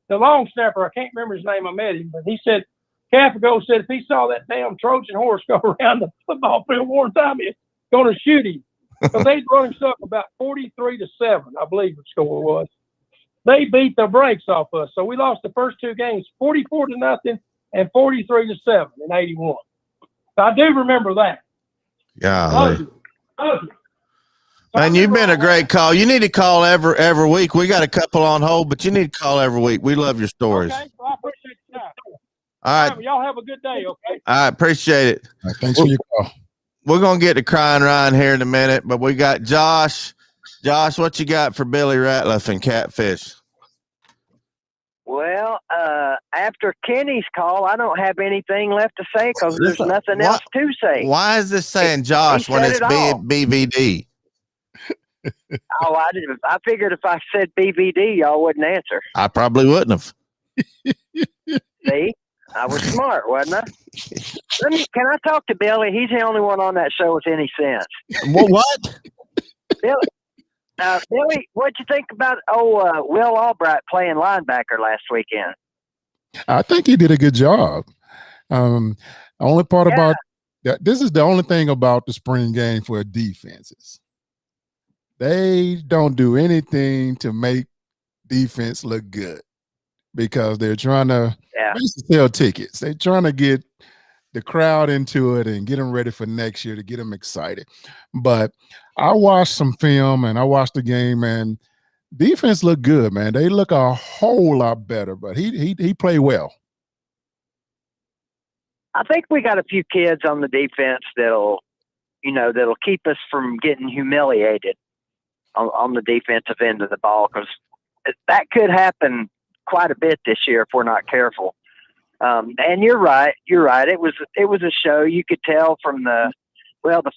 the long snapper, I can't remember his name. I met him. But he said, Cafigo said if he saw that damn Trojan horse go around the football field one time, he's going to shoot him. Because they'd run him stuff about 43-7, I believe the score was. They beat the brakes off us. So we lost the first 2 games, 44-0 and 43-7 in '81. So I do remember that. Yeah. Man, you've been a great call. You need to call every week. We got a couple on hold, but you need to call every week. We love your stories. Okay, well, I appreciate your time. All right. Y'all have a good day, okay? I appreciate it. Right, thanks for your call. We're going to get to Crying Ryan here in a minute, but we got Josh. Josh, what you got for Billy Ratliff and Catfish? Well, after Kenny's call, I don't have anything left to say because there's nothing else to say. Why is this saying Josh when it's BVD? I figured if I said BVD, y'all wouldn't answer. I probably wouldn't have. See? I was smart, wasn't I? Can I talk to Billy? He's the only one on that show with any sense. Well, what? Billy, what'd you think about Will Albright playing linebacker last weekend? I think he did a good job. Only part about that, this is the only thing about the spring game for defenses. They don't do anything to make defense look good because they're trying to sell tickets. They're trying to get the crowd into it and get them ready for next year to get them excited. But I watched some film and I watched the game, and defense looked good, man. They look a whole lot better, but he played well. I think we got a few kids on the defense that'll keep us from getting humiliated on the defensive end of the ball, because that could happen quite a bit this year if we're not careful. And you're right. It was a show. You could tell from the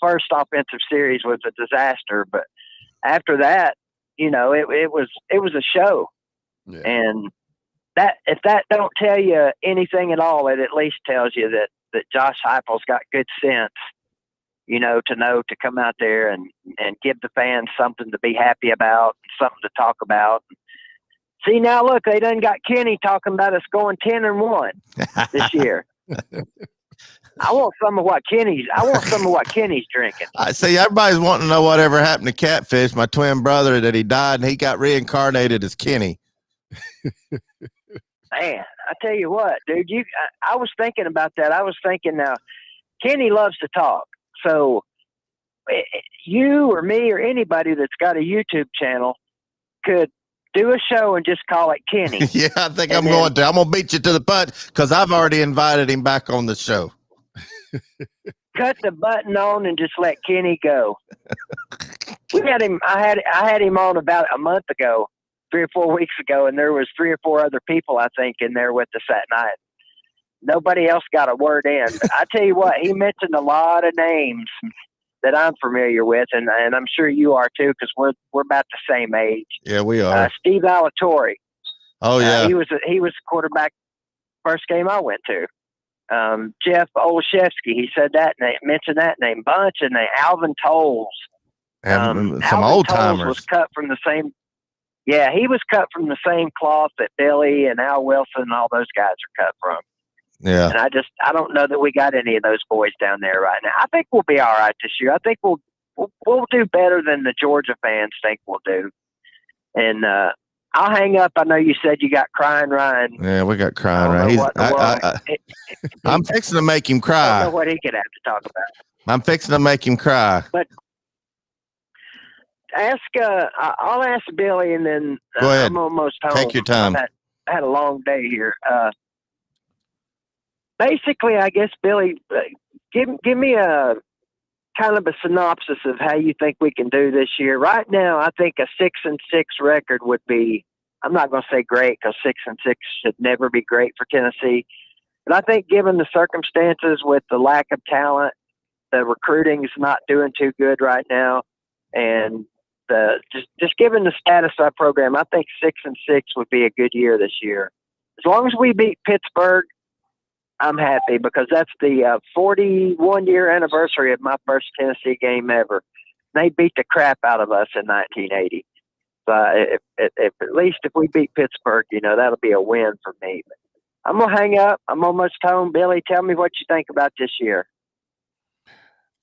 first offensive series was a disaster, but after that, it was a show. Yeah. And if that don't tell you anything at all, it at least tells you that Josh Heupel's got good sense, you know to come out there and give the fans something to be happy about, something to talk about. See, now look, they done got Kenny talking about us going 10-1 this year. I want some of what Kenny's drinking. I see everybody's wanting to know whatever happened to Catfish, my twin brother, that he died and he got reincarnated as Kenny. Man, I tell you what, dude, I was thinking about that. I was thinking now, Kenny loves to talk. So you or me or anybody that's got a YouTube channel could do a show and just call it Kenny. Yeah, I think I'm going to beat you to the punch because I've already invited him back on the show. Cut the button on and just let Kenny go. We had him. I had him on about a month ago, 3 or 4 weeks ago, and there was 3 or 4 other people I think in there with us that night. Nobody else got a word in. I tell you what, he mentioned a lot of names that I'm familiar with, and I'm sure you are too, because we're about the same age. Yeah, we are. Steve Alatorre. Oh yeah, he was the quarterback first game I went to. Jeff Olszewski, he said that name, mentioned that name. Bunch of names. Alvin Tolles. And some old timers. Was cut from the same. Yeah, he was cut from the same cloth that Billy and Al Wilson and all those guys are cut from. Yeah. And I don't know that we got any of those boys down there right now. I think we'll be all right this year. I think we'll do better than the Georgia fans think we'll do. And I'll hang up. I know you said you got Crying Ryan. Yeah, we got Crying Ryan. I'm fixing to make him cry. I don't know what he could have to talk about. I'm fixing to make him cry. But I'll ask Billy, and then go ahead. I'm almost home. Take your time. I had a long day here. Basically, I guess, Billy, give me a kind of a synopsis of how you think we can do this year. Right now, I think a 6-6 record would be, I'm not going to say great, because 6-6 should never be great for Tennessee. But I think given the circumstances with the lack of talent, the recruiting is not doing too good right now, and just given the status of our program, I think 6-6 would be a good year this year. As long as we beat Pittsburgh, I'm happy, because that's the 41-year anniversary of my first Tennessee game ever. They beat the crap out of us in 1980. So at least if we beat Pittsburgh, that'll be a win for me. But I'm going to hang up. I'm almost home. Billy, tell me what you think about this year.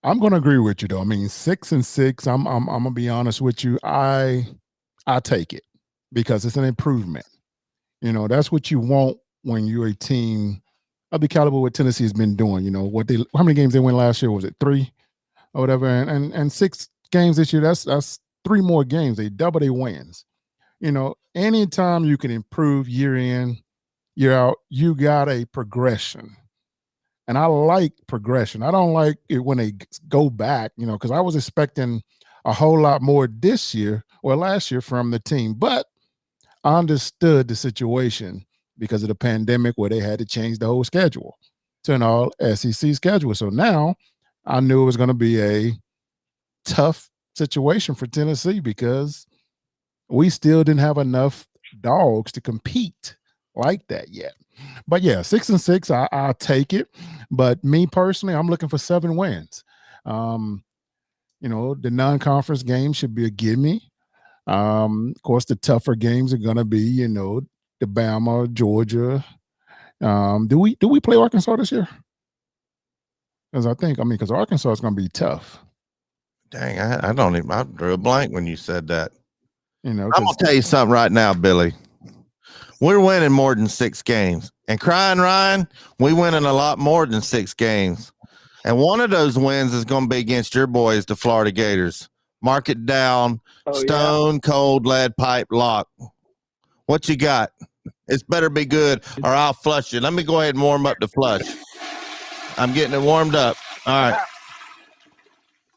I'm going to agree with you, though. I mean, 6-6, I'm going to be honest with you. I take it because it's an improvement. That's what you want when you're a team of the caliber what Tennessee has been doing. How many games they won last year? Was it 3 or whatever? And 6 games this year, that's 3 more games. They double their wins. Anytime you can improve year in, year out, you got a progression. And I like progression. I don't like it when they go back, because I was expecting a whole lot more this year or last year from the team. But I understood the situation because of the pandemic where they had to change the whole schedule to an all SEC schedule. So now I knew it was going to be a tough situation for Tennessee because we still didn't have enough dogs to compete like that yet. But yeah, 6-6, I'll take it. But me personally, I'm looking for 7 wins. The non-conference games should be a gimme. Of course, the tougher games are going to be, the Bama, Georgia. Do we play Arkansas this year? Because Arkansas is going to be tough. Dang, I drew a blank when you said that. I'm going to tell you something right now, Billy. We're winning more than 6 games. And Crying Ryan, we winning a lot more than 6 games. And one of those wins is going to be against your boys, the Florida Gators. Mark it down. Stone cold lead pipe lock. What you got? It's better be good or I'll flush you. Let me go ahead and warm up the flush. I'm getting it warmed up. All right.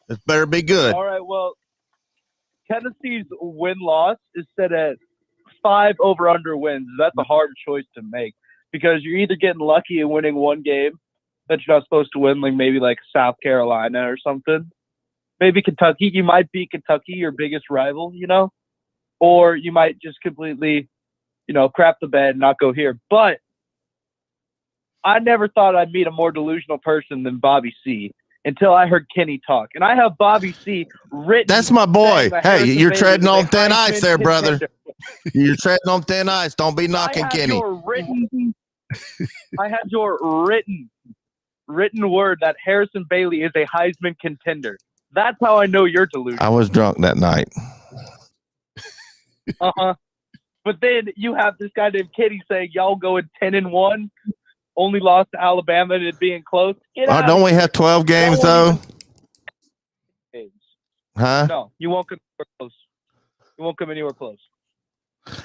It better be good. All right, well, Tennessee's win-loss is set at 5 over-under wins. That's a hard choice to make because you're either getting lucky and winning one game that you're not supposed to win, like South Carolina or something. Maybe Kentucky. You might beat Kentucky, your biggest rival, or you might just completely crap the bed and not go here. But I never thought I'd meet a more delusional person than Bobby C. until I heard Kenny talk. And I have Bobby C. written. That's my boy. Hey, you're Bailey treading on is a thin Heisman ice there, brother. contender. You're treading on thin ice. Don't be knocking Kenny. I have your written word that Harrison Bailey is a Heisman contender. That's how I know you're delusional. I was drunk that night. But then you have this guy named Kenny saying y'all going 10-1, only lost to Alabama and it being close. Don't we have 12 games though? Huh? No, you won't come anywhere close. You won't come anywhere close.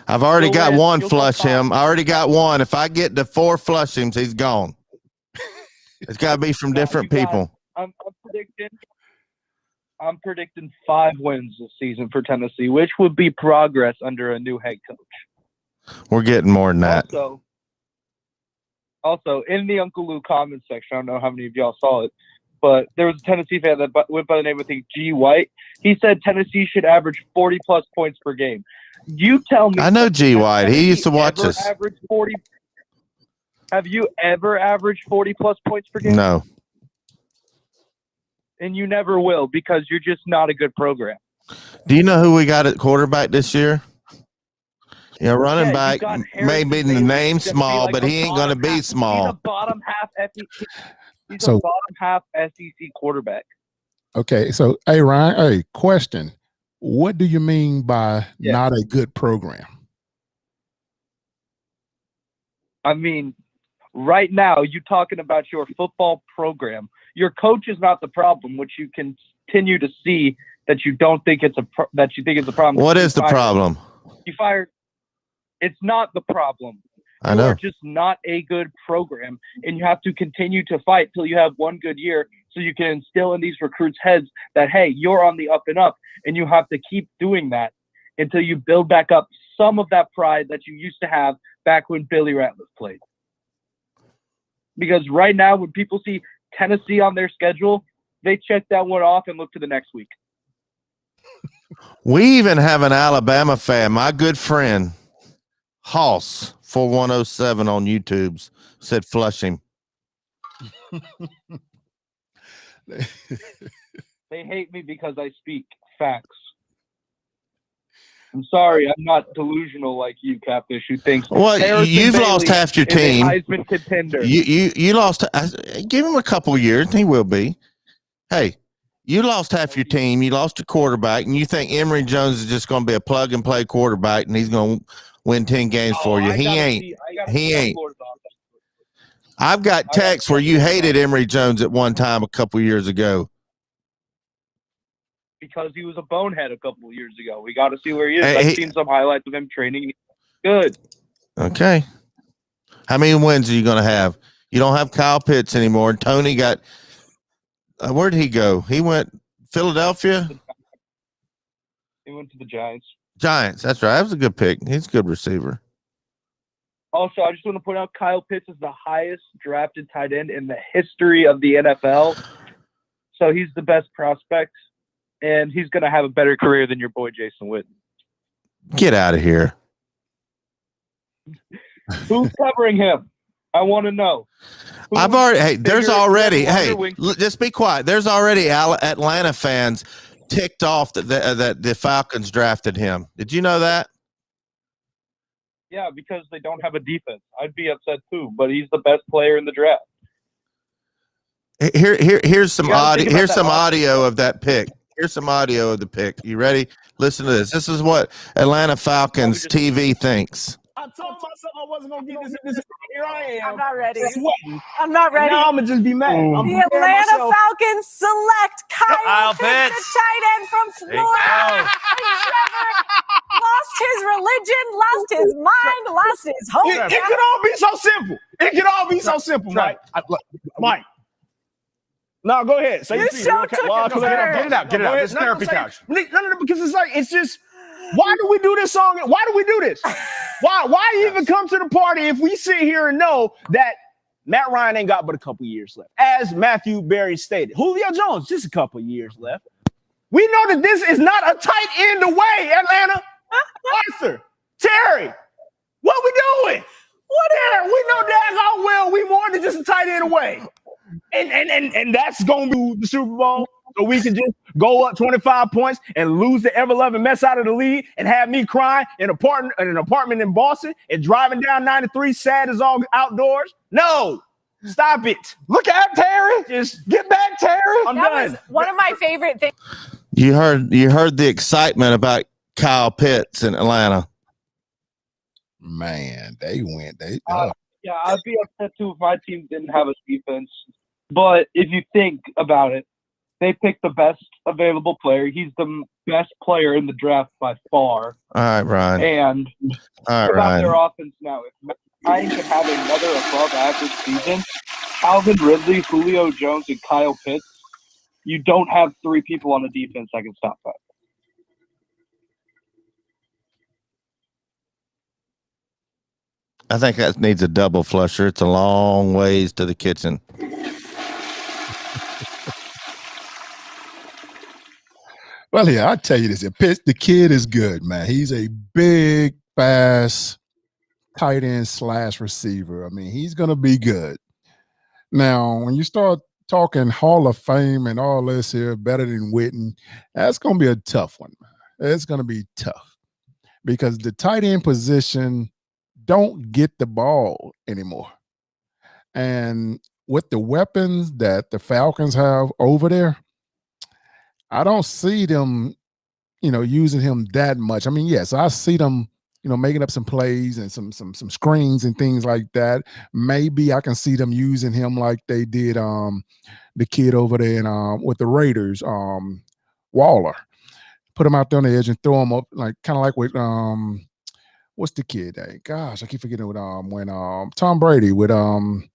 I've already got one flush him. I already got one. If I get to 4 flush hims, he's gone. It's got to be from different people. I'm predicting 5 wins this season for Tennessee, which would be progress under a new head coach. We're getting more than that. Also, in the Uncle Lou comments section, I don't know how many of y'all saw it, but there was a Tennessee fan that went by the name of G. White. He said Tennessee should average 40-plus points per game. You tell me. I know G. White. He used to watch us. Have you ever averaged 40-plus points per game? No. And you never will because you're just not a good program. Do you know who we got at quarterback this year? Yeah, running back, maybe the name small, but he ain't going to be small. He's a bottom half SEC. He's a bottom half SEC quarterback. Okay, so hey Ryan, hey, question. What do you mean by not a good program? I mean, right now you're talking about your football program. Your coach is not the problem, which you continue to see that you don't think it's a problem. What is the problem? You fired. It's not the problem. I know. You're just not a good program, and you have to continue to fight till you have one good year so you can instill in these recruits' heads that, hey, you're on the up and up, and you have to keep doing that until you build back up some of that pride that you used to have back when Billy Ratliff played. Because right now, when people see Tennessee on their schedule, they check that one off and look to the next week. We even have an Alabama fan, my good friend, Hoss 4107 on YouTube's said flush him. They hate me because I speak facts. I'm sorry, I'm not delusional like you, Catfish, who thinks. Well, you've Bailey lost half your team. Heisman contender. You lost. Give him a couple of years, he will be. Hey, you lost half your team. You lost a quarterback, and you think Emory Jones is just going to be a plug and play quarterback, and he's going to win 10 games for you. He ain't. I've got texts where you hated Emory Jones at one time a couple years ago. Because he was a bonehead a couple of years ago. We got to see where he is. I've seen some highlights of him training. Good. Okay. How many wins are you going to have? You don't have Kyle Pitts anymore. Tony got where did he go? He went Philadelphia? He went to the Giants. Giants, that's right. That was a good pick. He's a good receiver. Also, I just want to point out Kyle Pitts is the highest drafted tight end in the history of the NFL. So he's the best prospect, and he's going to have a better career than your boy Jason Witten. Get out of here. Who's covering him? I want to know. Just be quiet. There's already Atlanta fans ticked off that the Falcons drafted him. Did you know that? Yeah, because they don't have a defense. I'd be upset too, but he's the best player in the draft. Here's some audio. Here's some audio of that pick. Here's some audio of the pick. You ready? Listen to this. This is what Atlanta Falcons TV thinks. I told myself I wasn't gonna get this. Here I am. I'm not ready. Sweating. I'm not ready. Now I'm gonna just be mad. The Atlanta Falcons select Kyle Pitts, the tight end from Florida. Trevor lost his religion, lost his mind, lost his hope. It could all be so simple. It could all be so simple, Mike. Mike. No, go ahead. Say you so took Get it out. It's therapy couch. No, because it's just. Why do we do this song? Why do we do this? Why even come to the party if we sit here and know that Matt Ryan ain't got but a couple years left? As Matthew Berry stated, Julio Jones, just a couple years left. We know that this is not a tight end away, Atlanta. Arthur, Terry, What we doing? What there? We know daggone well we more than just a tight end away. And that's gonna be the Super Bowl. So we can just go up 25 points and lose the ever-loving mess out of the league and have me crying in an apartment in Boston and driving down 93 sad as all outdoors. No. Stop it. Look out, Terry. Just get back, Terry. I'm done. Was one of my favorite things. You heard the excitement about Kyle Pitts in Atlanta. Man, they went. Yeah, I'd be upset too if my team didn't have a defense. But if you think about it, they picked the best available player. He's the best player in the draft by far. All right, Ryan. And all right, about Ryan. their offense now, if Ryan can have another above-average season, Calvin Ridley, Julio Jones, and Kyle Pitts, you don't have three people on the defense that can stop that. I think that needs a double flusher. It's a long ways to the kitchen. Well, yeah, I tell you this: the kid is good, man. He's a big, fast tight end / receiver. I mean, he's gonna be good. Now, when you start talking Hall of Fame and all this here, better than Witten, that's gonna be a tough one, man. It's gonna be tough because the tight end position don't get the ball anymore, and with the weapons that the Falcons have over there, I don't see them, using him that much. I mean, yes, I see them, making up some plays and some screens and things like that. Maybe I can see them using him like they did the kid over there with the Raiders, Waller. Put him out there on the edge and throw him up, kind of like with what's the kid? Gosh, I keep forgetting when Tom Brady with the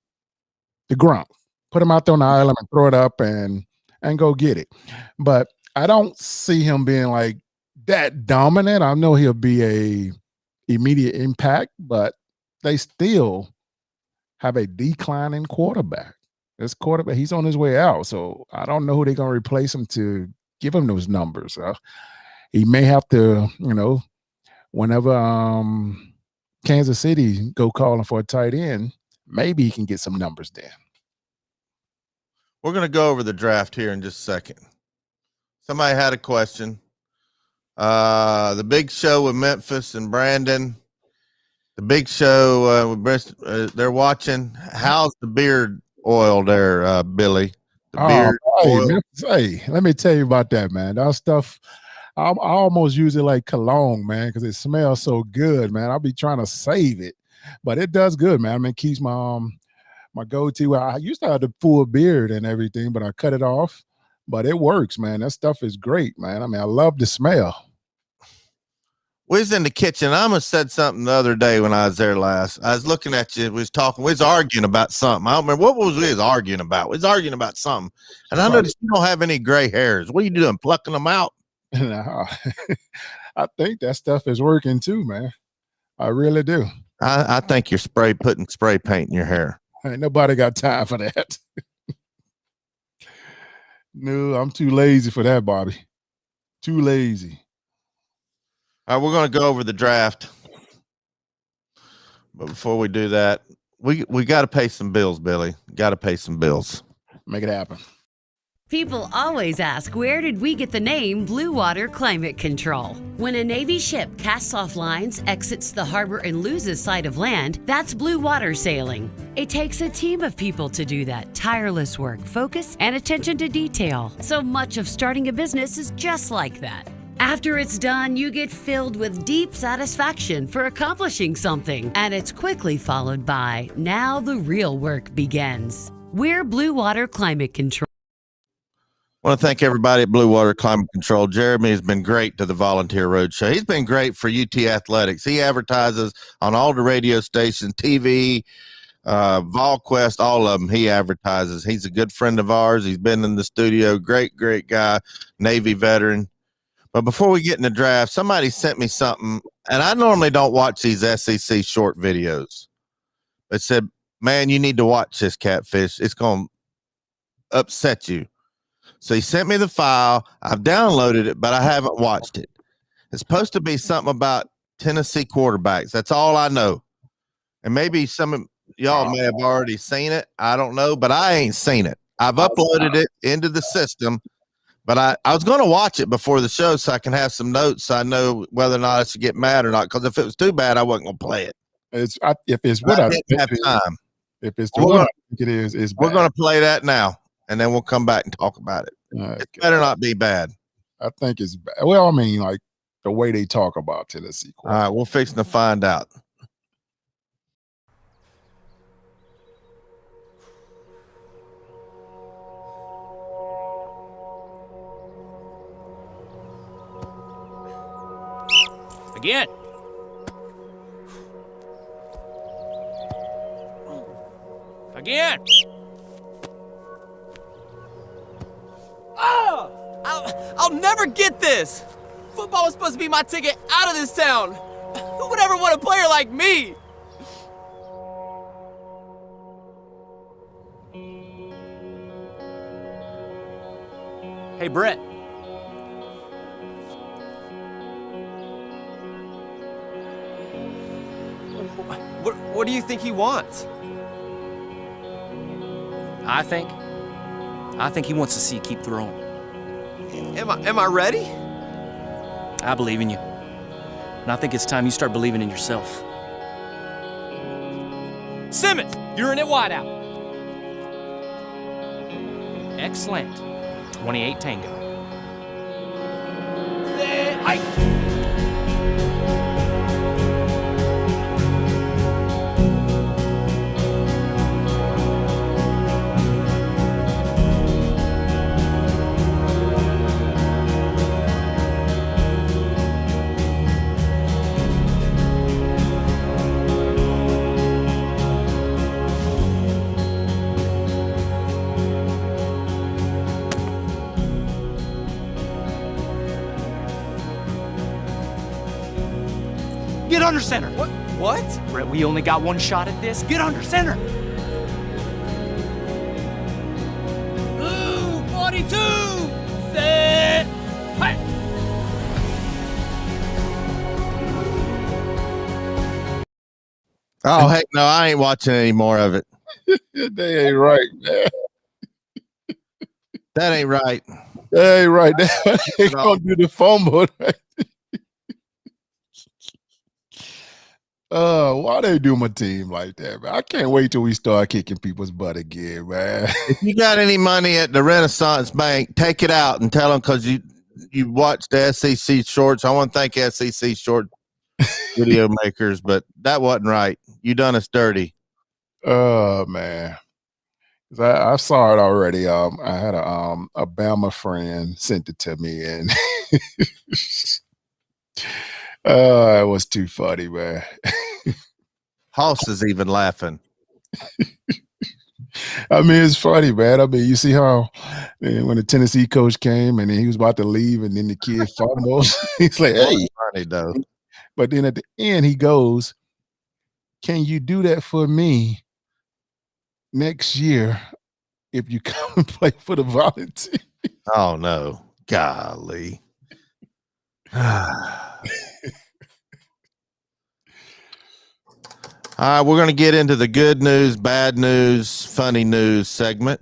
Gronk. Put him out there on the island and throw it up and go get it. But I don't see him being like that dominant. I know he'll be a immediate impact, but they still have a declining quarterback. This quarterback, he's on his way out. So I don't know who they're going to replace him to give him those numbers. He may have to, whenever Kansas City go calling for a tight end, maybe he can get some numbers there. We're going to go over the draft here in just a second. Somebody had a question. The big show with Memphis and Brandon. The big show with Brist, they're watching. How's the beard oil there, Billy? The beard oil. Memphis, hey, let me tell you about that, man. That stuff, I almost use it like cologne, man, because it smells so good, man. I'll be trying to save it, but it does good, man. I mean, it keeps my go-to. I used to have the full beard and everything, but I cut it off. But it works, man. That stuff is great, man. I mean, I love the smell. We was in the kitchen. I almost said something the other day when I was there last. I was looking at you. We was talking. We was arguing about something. I don't remember what we was arguing about. We was arguing about something. And I noticed you don't have any gray hairs. What are you doing, plucking them out? Nah, I think that stuff is working too, man. I really do. I think you're putting spray paint in your hair. Ain't nobody got time for that. No, I'm too lazy for that, Bobby. Too lazy. All right, we're going to go over the draft. But before we do that, we got to pay some bills, Billy. Got to pay some bills. Make it happen. People always ask, where did we get the name Blue Water Climate Control? When a Navy ship casts off lines, exits the harbor, and loses sight of land, that's blue water sailing. It takes a team of people to do that. Tireless work, focus, and attention to detail. So much of starting a business is just like that. After it's done, you get filled with deep satisfaction for accomplishing something. And it's quickly followed by, now the real work begins. We're Blue Water Climate Control. I want to thank everybody at Blue Water Climate Control. Jeremy has been great to the Volunteer Roadshow. He's been great for UT Athletics. He advertises on all the radio stations, TV, VolQuest, all of them. He advertises. He's a good friend of ours. He's been in the studio. Great, great guy, Navy veteran. But before we get in the draft, somebody sent me something, and I normally don't watch these SEC short videos. It said, man, you need to watch this, Catfish. It's going to upset you. So he sent me the file. I've downloaded it, but I haven't watched it. It's supposed to be something about Tennessee quarterbacks. That's all I know. And maybe some of y'all may have already seen it. I don't know, but I ain't seen it. I've uploaded it into the system, but I was going to watch it before the show so I can have some notes so I know whether or not I should get mad or not. Because if it was too bad, I wasn't going to play it. If it's what I didn't have time. If it's the what I think it is we're bad. going to play that now, and then we'll come back and talk about it. It better not be bad. I think it's bad. Well, I mean, like the way they talk about Tennessee. All right, we're fixing to find out. Again. Again. Oh! I'll never get this! Football was supposed to be my ticket out of this town! Who would ever want a player like me? Hey, Brett. What do you think he wants? I think he wants to see you keep throwing. Am I ready? I believe in you. And I think it's time you start believing in yourself. Simmons, you're in at wideout. Excellent. 28 Tango. Get under center. What? Brett, we only got one shot at this. Get under center. Blue 42! Set! Hi! Oh, heck no, I ain't watching any more of it. They ain't right, man. That ain't right. That ain't right. They gonna do the fumble. Right? Why they do my team like that, man? I can't wait till we start kicking people's butt again, man. If you got any money at the Renaissance Bank, take it out and tell them because you watched the SEC shorts. I want to thank SEC short video makers, but that wasn't right. You done us dirty. Oh man. I saw it already. I had a Bama friend sent it to me, and it was too funny, man. Hoss is even laughing. I mean, it's funny, man. I mean, you see how when the Tennessee coach came and then he was about to leave, and then the kid fumbles. He's like, "Hey, funny though." But then at the end, he goes, "Can you do that for me next year if you come and play for the Volunteers?" Oh no, golly. All right, we're going to get into the good news, bad news, funny news segment.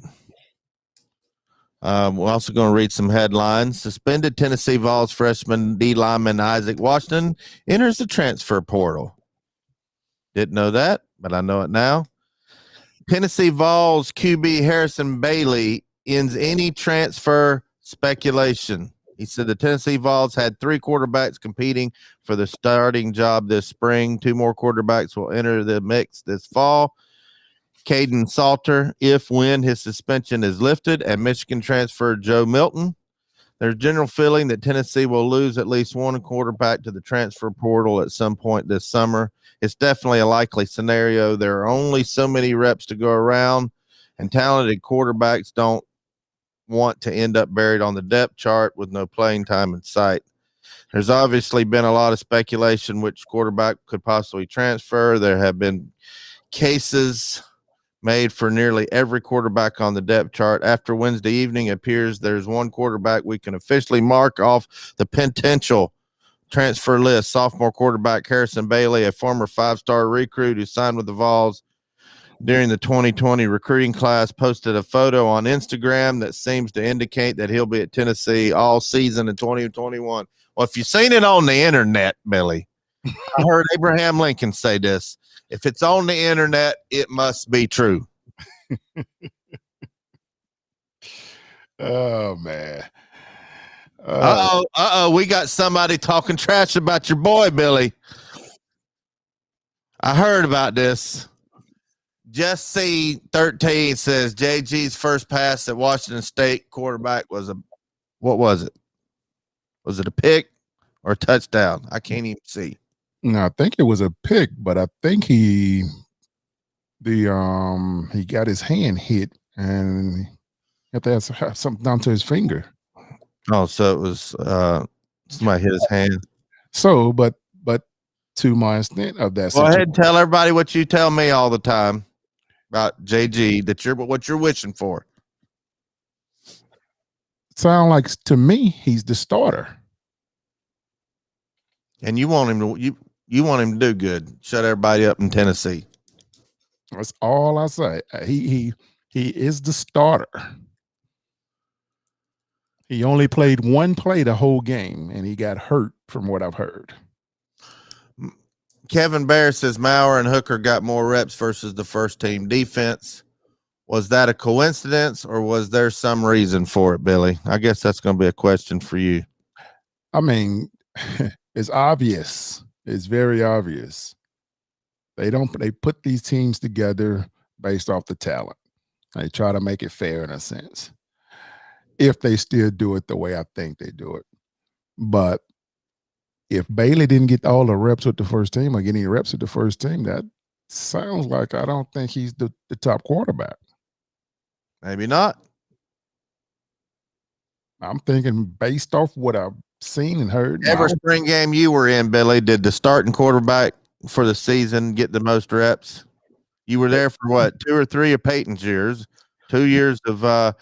We're also going to read some headlines. Suspended Tennessee Vols freshman D lineman Isaac Washington enters the transfer portal. Didn't know that, but I know it now. Tennessee Vols QB Harrison Bailey ends any transfer speculation. He said the Tennessee Vols had 3 quarterbacks competing for the starting job this spring. 2 more quarterbacks will enter the mix this fall. Caden Salter, when his suspension is lifted, and Michigan transfer Joe Milton. There's general feeling that Tennessee will lose at least one quarterback to the transfer portal at some point this summer. It's definitely a likely scenario. There are only so many reps to go around, and talented quarterbacks don't want to end up buried on the depth chart with no playing time in sight. There's obviously been a lot of speculation which quarterback could possibly transfer. There have been cases made for nearly every quarterback on the depth chart. After Wednesday evening, it appears there's one quarterback we can officially mark off the potential transfer list. Sophomore quarterback Harrison Bailey, a former 5-star recruit who signed with the Vols during the 2020 recruiting class, posted a photo on Instagram that seems to indicate that he'll be at Tennessee all season in 2021. Well, if you've seen it on the internet, Billy, I heard Abraham Lincoln say this. If it's on the internet, it must be true. Oh, man. We got somebody talking trash about your boy, Billy. I heard about this. Just C13 says JG's first pass at Washington State quarterback was what was it? Was it a pick or a touchdown? I can't even see. No, I think it was a pick, but I think he got his hand hit and had to have something down to his finger. Oh, so it was somebody hit his hand. So, but to my extent of that, go ahead and tell everybody what you tell me all the time about JG, what you're wishing for. Sound like to me he's the starter, and you want him to you want him to do good, shut everybody up in Tennessee. That's all I say. He is the starter. He only played one play the whole game, and he got hurt from what I've heard. Kevin Bear says Maurer and Hooker got more reps versus the first team defense. Was that a coincidence, or was there some reason for it, Billy? I guess that's going to be a question for you. I mean, it's obvious. It's very obvious. They put these teams together based off the talent. They try to make it fair in a sense, if they still do it the way I think they do it. But if Bailey didn't get all the reps with the first team or get any reps with the first team, that sounds like I don't think he's the top quarterback. Maybe not. I'm thinking based off what I've seen and heard. Every spring game you were in, Billy, did the starting quarterback for the season get the most reps? You were there for what, 2 or 3 of Peyton's years, 2 years of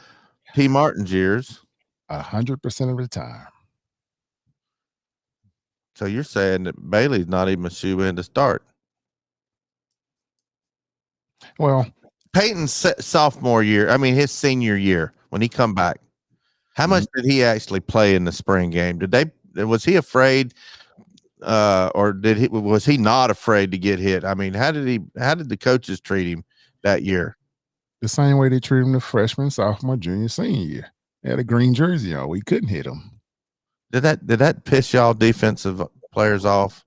T. Martin's years. 100% of the time. So you're saying that Bailey's not even a shoe-in to start? Well, Peyton's sophomore year, his senior year, when he come back, how much did he actually play in the spring game? Was he afraid, or was he not afraid to get hit? How did the coaches treat him that year? The same way they treat him the freshman, sophomore, junior, senior year. They had a green jersey on. We couldn't hit him. Did that piss y'all defensive players off?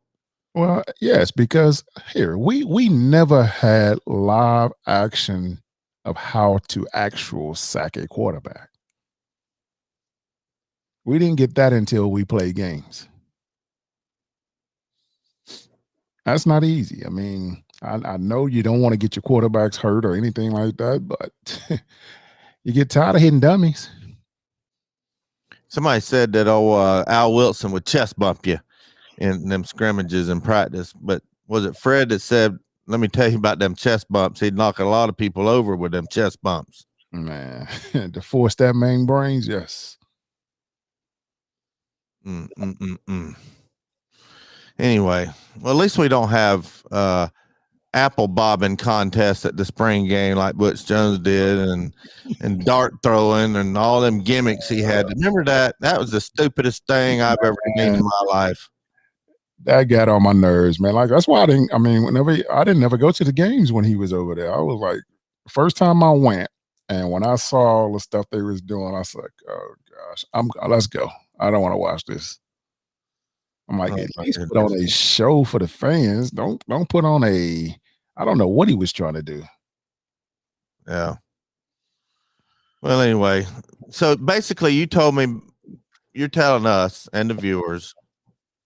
Well, yes, because here we never had live action of how to actual sack a quarterback. We didn't get that until we played games. That's not easy. I know you don't want to get your quarterbacks hurt or anything like that, but you get tired of hitting dummies. Somebody said that Al Wilson would chest bump you in them scrimmages in practice, but was it Fred that said, let me tell you about them chest bumps? He'd knock a lot of people over with them chest bumps. Man, to force that main brains, yes. Anyway, well, at least we don't have apple bobbing contests at the spring game like Butch Jones did, and dart throwing and all them gimmicks he had. Remember that? That was the stupidest thing I've ever seen in my life. That got on my nerves, man. Like, that's why I didn't never go to the games when he was over there. I was like, first time I went, and when I saw all the stuff they was doing, I was like, oh gosh, let's go. I don't want to watch this. I'm like, at least put on a show for the fans. Don't put on I don't know what he was trying to do. Yeah. Well, anyway, so basically you're telling us and the viewers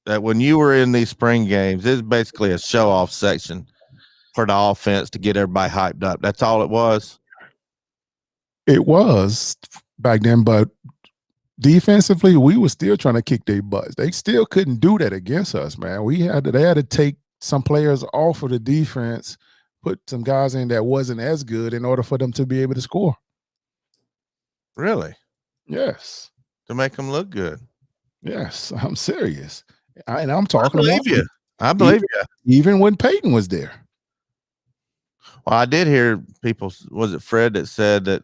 that when you were in these spring games, it's basically a show-off section for the offense to get everybody hyped up. That's all it was? It was back then, but defensively, we were still trying to kick their butts. They still couldn't do that against us, man. They had to take some players off of the defense, put some guys in that wasn't as good in order for them to be able to score. Really? Yes. To make them look good. Yes, I'm serious. And I'm talking I believe about you. I believe you. Even when Peyton was there. Well, I did hear people, was it Fred that said that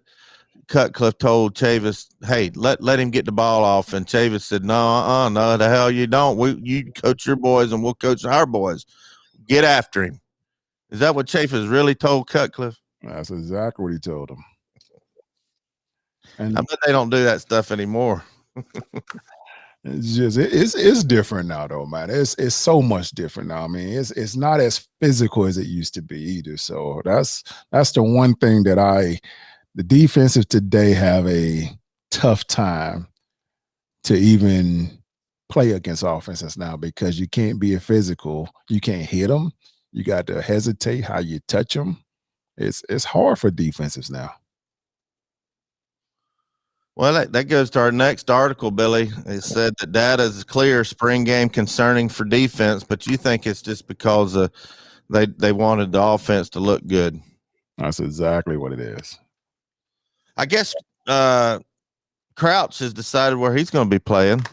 Cutcliffe told Chavis, hey, let him get the ball off. And Chavis said, no, the hell you don't. You coach your boys and we'll coach our boys. Get after him. Is that what Chavis really told Cutcliffe? That's exactly what he told him. And I bet they don't do that stuff anymore. It's just it's different now though, man. It's so much different now. I mean, it's not as physical as it used to be either. So that's the one thing that the defensive today have a tough time to even play against offenses now because you can't be a physical. You can't hit them. You got to hesitate how you touch them. It's hard for defensives now. Well, that goes to our next article, Billy. It said that data is clear spring game concerning for defense, but you think it's just because they wanted the offense to look good. That's exactly what it is. I guess Crouch has decided where he's going to be playing.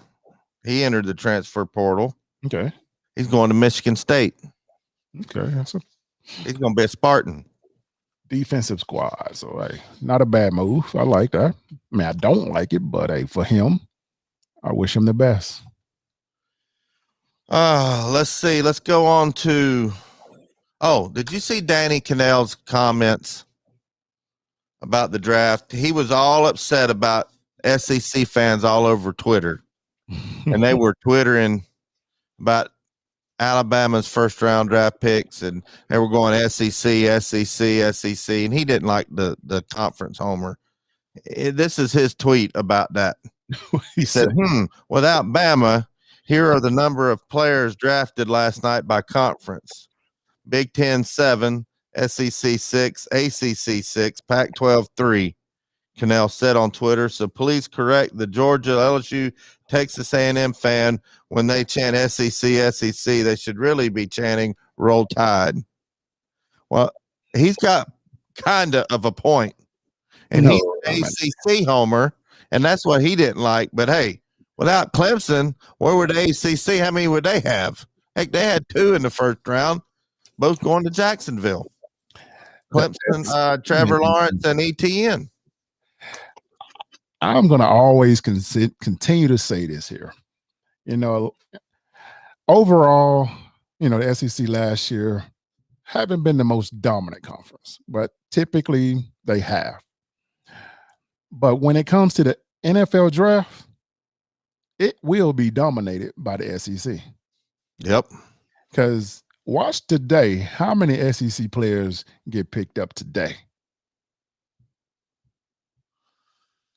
He entered the transfer portal. Okay. He's going to Michigan State. Okay. He's going to be a Spartan. Defensive squad. So, hey, not a bad move. I like that. I mean, I don't like it, but hey, for him, I wish him the best. Let's see. Let's go on to. Oh, did you see Danny Cannell's comments about the draft? He was all upset about SEC fans all over Twitter, and they were twittering about Alabama's first round draft picks, and they were going SEC, and he didn't like the conference homer. This is his tweet about that. He said, without Bama, here are the number of players drafted last night by conference. Big Ten 7, SEC 6, ACC 6, Pac-12 3. Cannell said on Twitter, so please correct the Georgia, LSU, Texas A&M fan when they chant SEC. They should really be chanting Roll Tide. Well, he's got kind of a point. And he's an ACC homer, and that's what he didn't like. But, hey, without Clemson, where would the ACC, how many would they have? Heck, they had 2 in the first round, both going to Jacksonville. Clemson, Trevor Lawrence, and ETN. I'm going to always continue to say this here. Overall, the SEC last year haven't been the most dominant conference, but typically they have. But when it comes to the NFL draft, it will be dominated by the SEC. Yep. Because watch today, how many SEC players get picked up today?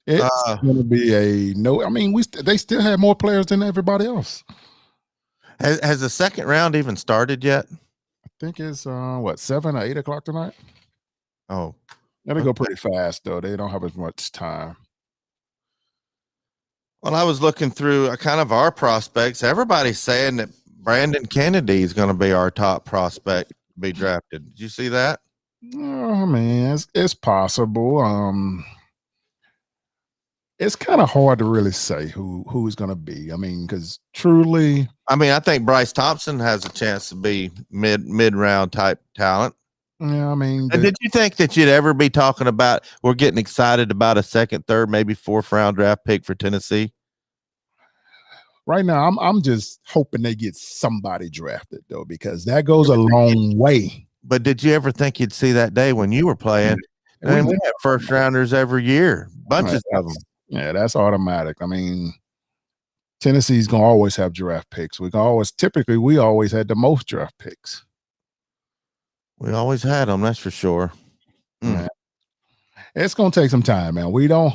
It's going to be they still have more players than everybody else. Has the second round even started yet? I think it's 7 or 8 o'clock tonight. Oh, they go pretty fast though. They don't have as much time. Well, I was looking through kind of our prospects. Everybody's saying that Brandon Kennedy is going to be our top prospect to be drafted. Did you see that? Oh man, it's possible. It's kind of hard to really say who's going to be. I mean, because truly, I think Bryce Thompson has a chance to be mid-round type talent. Yeah, I mean, and did you think that you'd ever be talking about we're getting excited about a second, third, maybe 4th round draft pick for Tennessee? Right now, I'm just hoping they get somebody drafted though, because that goes a long way. But did you ever think you'd see that day when you were playing? I mean, we have first rounders every year, bunches of them. Yeah, that's automatic. I mean, Tennessee's gonna always have draft picks. We always had the most draft picks. We always had them, that's for sure. Yeah. It's gonna take some time, man. We got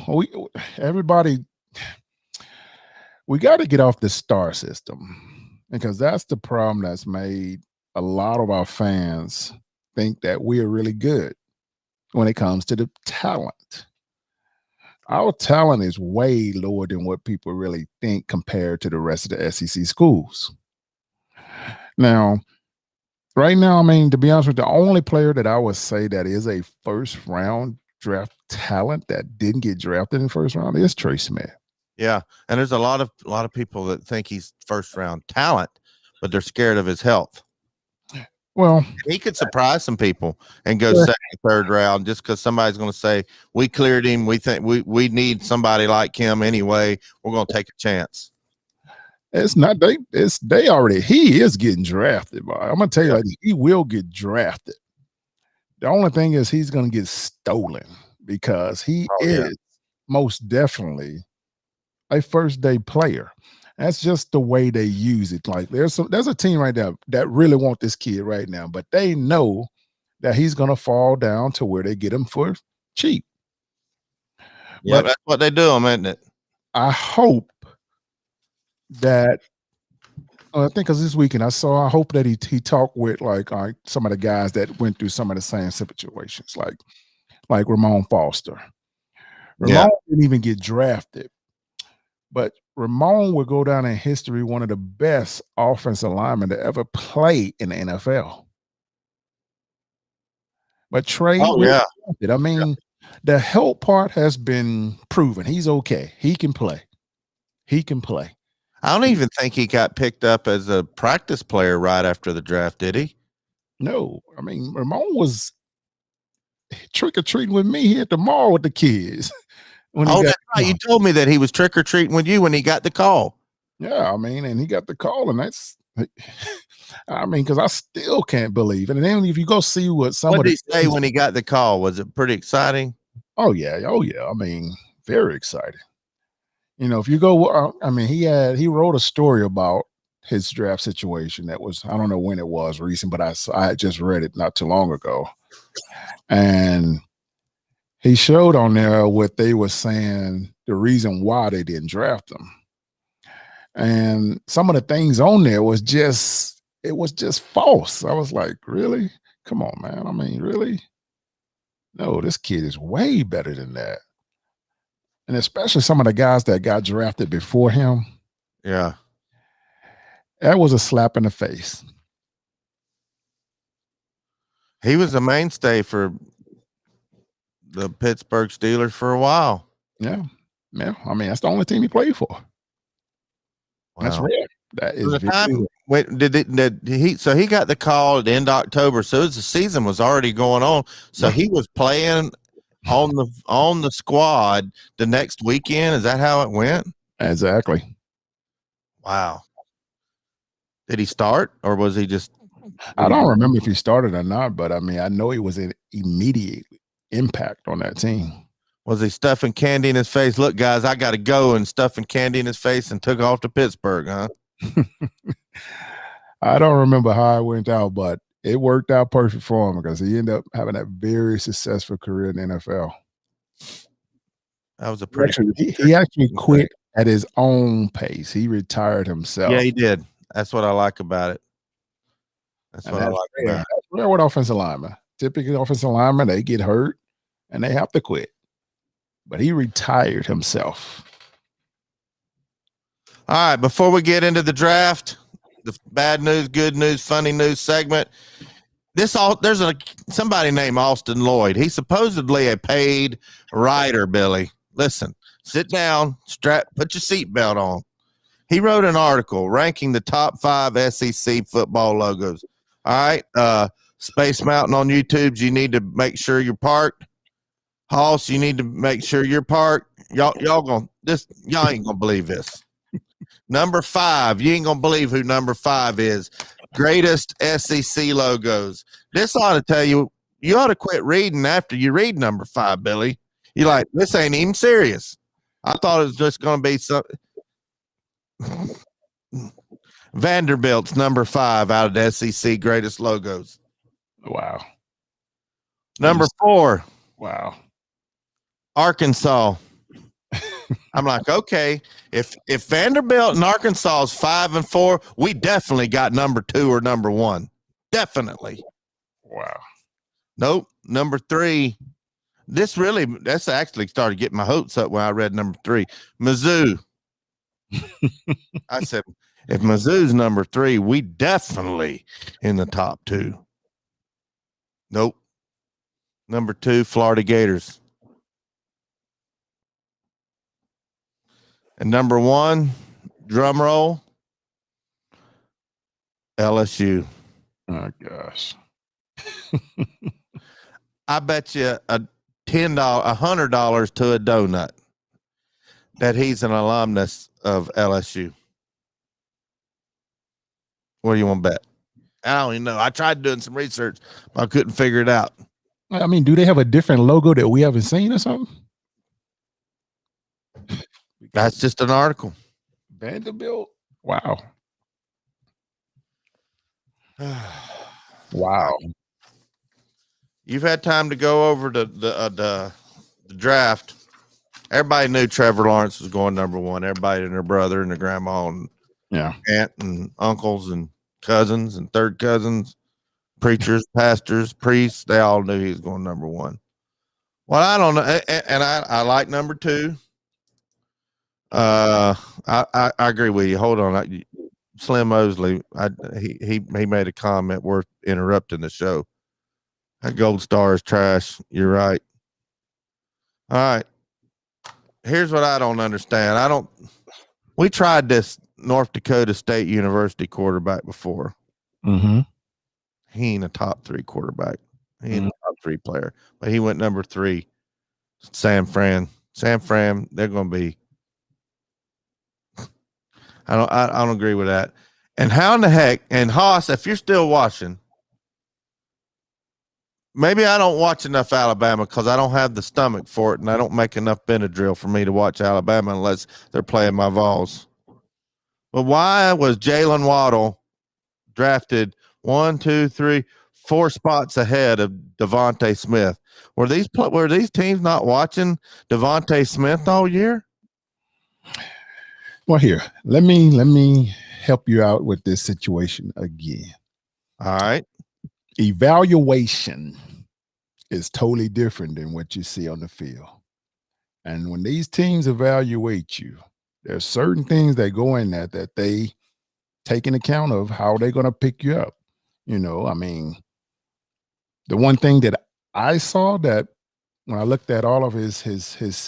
to get off the star system, because that's the problem that's made a lot of our fans think that we're really good when it comes to the talent. Our talent is way lower than what people really think compared to the rest of the SEC schools. Now, right now, I mean, to be honest with you, the only player that I would say that is a first round draft talent that didn't get drafted in the first round is Trey Smith. Yeah, and there's a lot of people that think he's first round talent, but they're scared of his health. Well, he could surprise some people and go Yeah. second, third round just because somebody's going to say we cleared him. We think we need somebody like him anyway. We're going to take a chance. It's not they already he is getting drafted, boy. I'm gonna tell you, like, he will get drafted. The only thing is he's gonna get stolen because he is most definitely a first day player. That's just the way they use it. Like there's a team right now that really want this kid right now, but they know that he's gonna fall down to where they get him for cheap. Yeah, that's what they do, isn't it? I hope that I think because this weekend I hope that he talked with like some of the guys that went through some of the same situations, like Ramon Foster. Ramon didn't even get drafted, but Ramon will go down in history one of the best offensive linemen to ever play in the NFL. But Trey, I mean, the help part has been proven. He's okay. He can play. He can play. I don't even think he got picked up as a practice player right after the draft, did he? No. I mean, Ramon was trick-or-treating with me here at the mall with the kids. That's right. You told me that he was trick-or-treating with you when he got the call. Yeah, I mean, and he got the call, and that's I mean, because I still can't believe it. And then if you go see what did he say when he got the call? Was it pretty exciting? Oh yeah. I mean, very exciting. You know, if you go, I mean, he wrote a story about his draft situation that was, I don't know when it was recent, but I just read it not too long ago. And he showed on there what they were saying, the reason why they didn't draft him. And some of the things on there was just false. I was like, really? Come on, man. I mean, really? No, this kid is way better than that. And especially some of the guys that got drafted before him. Yeah. That was a slap in the face. He was a mainstay for the Pittsburgh Steelers for a while. Yeah. Yeah. I mean, that's the only team he played for. Wow. That's rare. That is so he got the call at the end of October. So the season was already going on. So he was playing on the squad the next weekend. Is that how it went? Exactly. Wow. Did he start or was he just? I don't remember if he started or not, but I mean, I know he was an immediate impact on that team. Was he stuffing candy in his face? Look, guys, I got to go, and stuffing candy in his face and took off to Pittsburgh, huh? I don't remember how it went out, but it worked out perfect for him because he ended up having a very successful career in the NFL. That was a pretty. He actually quit at his own pace. He retired himself. Yeah, he did. That's what I like about it. That's what I like about it. That's rare with offensive linemen. Typically, offensive linemen, they get hurt and they have to quit. But he retired himself. All right, before we get into the draft, the bad news, good news, funny news segment. There's somebody named Austin Lloyd. He's supposedly a paid writer, Billy. Listen, sit down, put your seatbelt on. He wrote an article ranking the top 5 SEC football logos. All right, Space Mountain on YouTube, you need to make sure you're parked. Hoss, you need to make sure you're parked. Y'all ain't gonna believe this. Number 5, you ain't gonna believe who number 5 is. Greatest SEC logos. This ought to tell you ought to quit reading after you read number 5, Billy. You're like, this ain't even serious. I thought it was just gonna be something. Vanderbilt's number 5 out of the SEC greatest logos. Wow. Number 4. Wow. Arkansas. I'm like, okay, if Vanderbilt and Arkansas is 5 and 4, we definitely got number 2 or number 1. Definitely. Wow. Nope. Number 3. That's actually started getting my hopes up when I read number 3. Mizzou. I said, if Mizzou's number 3, we definitely in the top 2. Nope. Number 2, Florida Gators. And number one, drum roll, LSU. Oh gosh. I bet you $100 to a donut that he's an alumnus of LSU. What do you want to bet? I don't even know. I tried doing some research, but I couldn't figure it out. I mean, do they have a different logo that we haven't seen or something? That's just an article. Vanderbilt. Wow. Wow. You've had time to go over the draft. Everybody knew Trevor Lawrence was going number one. Everybody and their brother and their grandma and aunt and uncles and cousins and third cousins, preachers, pastors, priests, they all knew he was going number one. Well, I don't know. And I like number two. I agree with you. Hold on. Slim Mosley, he made a comment worth interrupting the show. That gold star is trash. You're right. All right. Here's what I don't understand. We tried this North Dakota State University quarterback before. Mm-hmm. He ain't a top 3 quarterback. He ain't a top 3 player, but he went number 3. San Fran, they're going to be. I don't agree with that. And how in the heck? And Haas, if you're still watching, maybe I don't watch enough Alabama because I don't have the stomach for it, and I don't make enough Benadryl for me to watch Alabama unless they're playing my Vols. But why was Jalen Waddle drafted 1, 2, 3, 4 spots ahead of Devontae Smith? Were these teams not watching Devontae Smith all year? Well, here, let me help you out with this situation again. All right. Evaluation is totally different than what you see on the field. And when these teams evaluate you, there's certain things that go in that they take in account of how they're going to pick you up. You know, I mean, the one thing that I saw that when I looked at all of his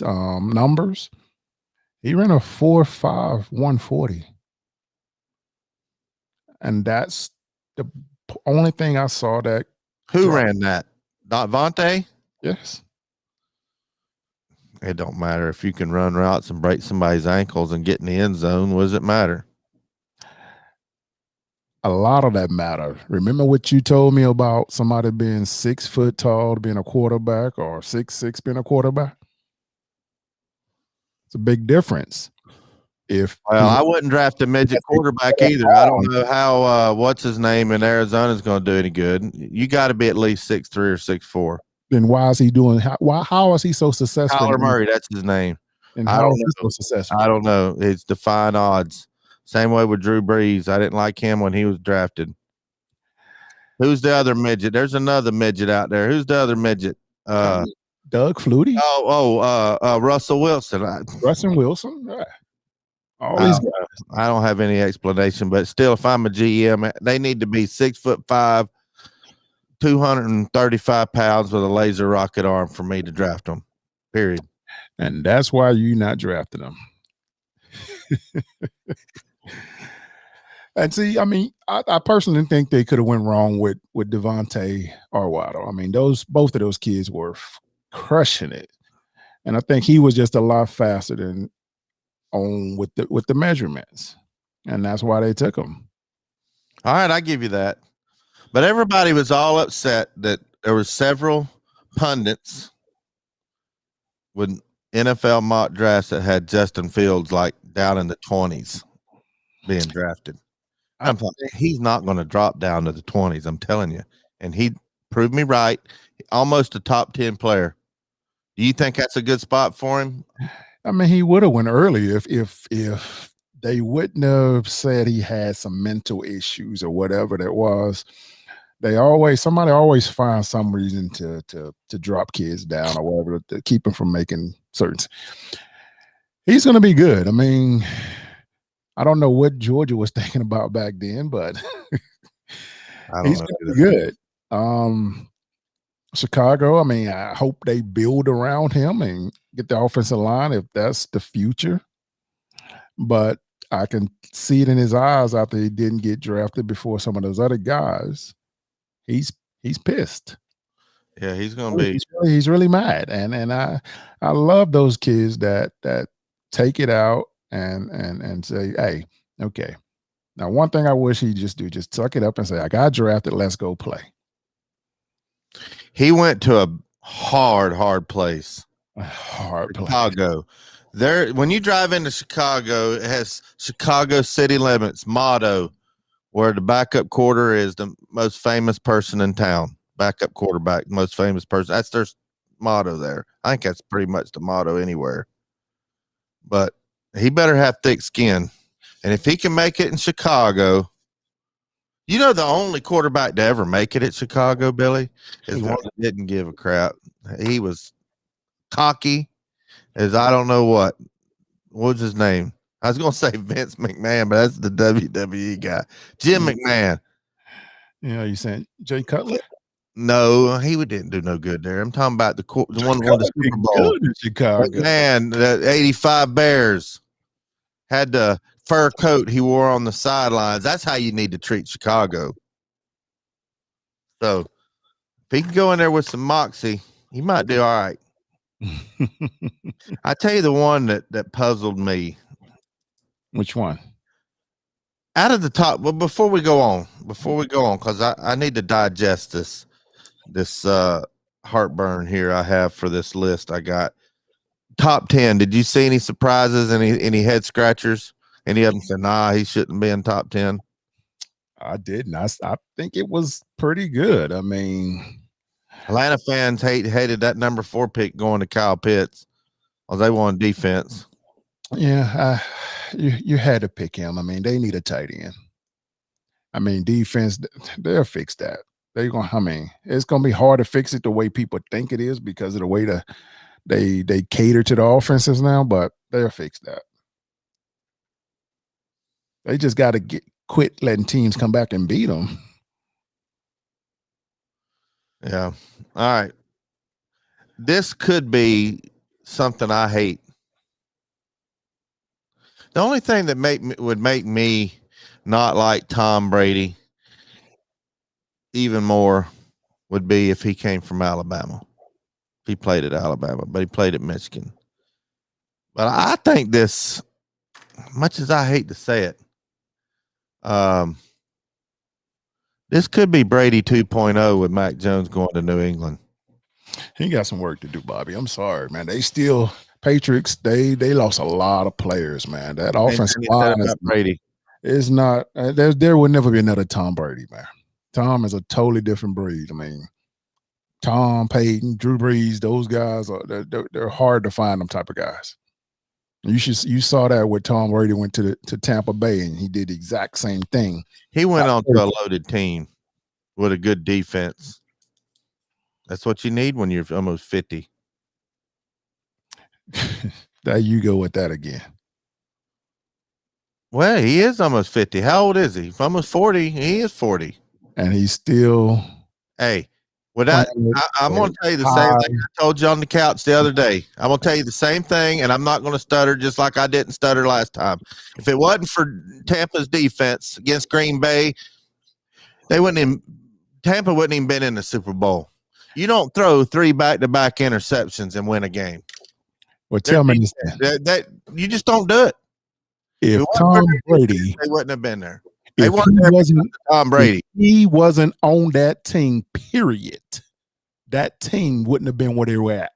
numbers, he ran a 4.5 140. And that's the only thing I saw that. Who ran that? Devontae? Yes. It don't matter if you can run routes and break somebody's ankles and get in the end zone. What does it matter? A lot of that matter. Remember what you told me about somebody being 6 foot tall being a quarterback or 6'6" being a quarterback? It's a big difference. I wouldn't draft a midget quarterback either. I don't know how what's his name in Arizona is going to do any good. You got to be at least 6'3" or 6'4". Then why is he doing? How is he so successful? Kyler Murray, that's his name. And how is he so successful? I don't know. It's defying odds. Same way with Drew Brees. I didn't like him when he was drafted. Who's the other midget? There's another midget out there. Who's the other midget? Doug Flutie. Russell Wilson. Russell Wilson. Yeah. I don't have any explanation, but still, if I'm a GM, they need to be 6'5", 235 pounds with a laser rocket arm for me to draft them. Period. And that's why you're not drafting them. And see, I mean, I personally think they could have went wrong with Devontae or Waddle. I mean, both of those kids were crushing it, and I think he was just a lot faster than with the measurements, and that's why they took him. All right, I give you that. But everybody was all upset that there were several pundits with NFL mock drafts that had Justin Fields like down in the 20s being drafted. I'm telling you, he's not going to drop down to the 20s. I'm telling you. And he proved me right. Almost a top 10 player. Do you think that's a good spot for him? I mean, he would have went early if they wouldn't have said he had some mental issues or whatever that was. Somebody always finds some reason to drop kids down or whatever to keep them from making certain. He's going to be good. I mean, I don't know what Georgia was thinking about back then, but he's going to be good. Chicago, I mean, I hope they build around him and get the offensive line if that's the future. but I can see it in his eyes after he didn't get drafted before some of those other guys. He's pissed. Yeah, he's gonna be. He's really mad, and I love those kids that take it out and say, hey, okay. Now, one thing I wish he'd just do, just suck it up and say, I got drafted, let's go play. He went to a hard place. Chicago. There, when you drive into Chicago, it has Chicago city limits motto, where the backup quarter is the most famous person in town. Backup quarterback, most famous person. That's their motto there. I think that's pretty much the motto anywhere. But he better have thick skin. And if he can make it in Chicago, you know, the only quarterback to ever make it at Chicago, Billy, is one that didn't give a crap. He was cocky as I don't know what. What was his name? I was going to say Vince McMahon, but that's the WWE guy. Jim McMahon. Yeah, you saying Jay Cutler? No, he didn't do no good there. I'm talking about the one who won the Super Bowl. In Chicago. Man, the 85 Bears had the fur coat he wore on the sidelines. That's how you need to treat Chicago. So if he can go in there with some moxie, he might do all right. I tell you the one that puzzled me. Which one? Out of the top, well, before we go on, because I need to digest this heartburn here I have for this list. I got top 10. Did you see any surprises, any head scratchers? Any of them said, nah, he shouldn't be in top 10? I didn't. I think it was pretty good. I mean, Atlanta fans hated that number 4 pick going to Kyle Pitts. Well, they wanted defense. Yeah, you had to pick him. I mean, they need a tight end. I mean, defense, they'll fix that. It's gonna be hard to fix it the way people think it is because of the way they cater to the offenses now, but they'll fix that. They just got to quit letting teams come back and beat them. Yeah. All right. This could be something I hate. The only thing that would make me not like Tom Brady even more would be if he came from Alabama. He played at Alabama, but he played at Michigan. But I think this, much as I hate to say it, this could be Brady 2.0 with Mac Jones going to New England. He got some work to do, Bobby. I'm sorry, man. Patriots, they lost a lot of players, man. That offensive line is not there will never be another Tom Brady, man. Tom is a totally different breed. I mean, Tom, Peyton, Drew Brees, those guys they're hard to find, them type of guys. You saw that with Tom Brady went to Tampa Bay and he did the exact same thing. He went on to a loaded team with a good defense. That's what you need when you're almost 50. There you go with that again. Well, he is almost 50. How old is he? Almost 40. He is 40. And he's still. Hey, I'm going to tell you the same thing I told you on the couch the other day. I'm going to tell you the same thing, and I'm not going to stutter just like I didn't stutter last time. If it wasn't for Tampa's defense against Green Bay, Tampa wouldn't even been in the Super Bowl. You don't throw 3 back-to-back interceptions and win a game. Well, tell me that you just don't do it. If Tom Brady, they wouldn't have been there. If Tom Brady, he wasn't on that team, period, that team wouldn't have been where they were at.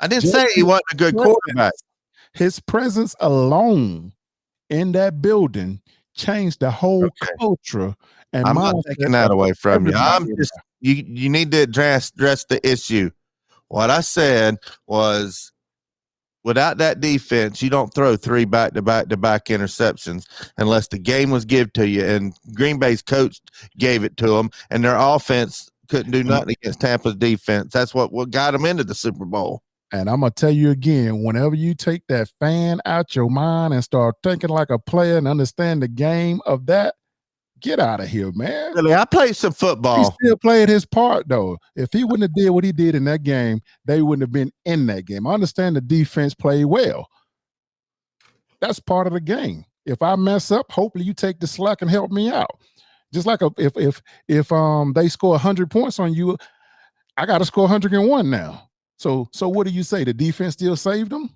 I didn't say he wasn't a good quarterback. His presence alone in that building changed the whole culture. And I'm not taking that away from you. You need to address the issue. What I said was, without that defense, you don't throw 3 back-to-back interceptions unless the game was given to you. And Green Bay's coach gave it to them, and their offense couldn't do nothing against Tampa's defense. That's what got them into the Super Bowl. And I'm going to tell you again, whenever you take that fan out your mind and start thinking like a player and understand the game of that, get out of here, man. Really, I played some football. He still played his part, though. If he wouldn't have did what he did in that game, they wouldn't have been in that game. I understand the defense played well. That's part of the game. If I mess up, hopefully you take the slack and help me out. Just like if they score 100 points on you, I got to score 101 now. So what do you say? The defense still saved them?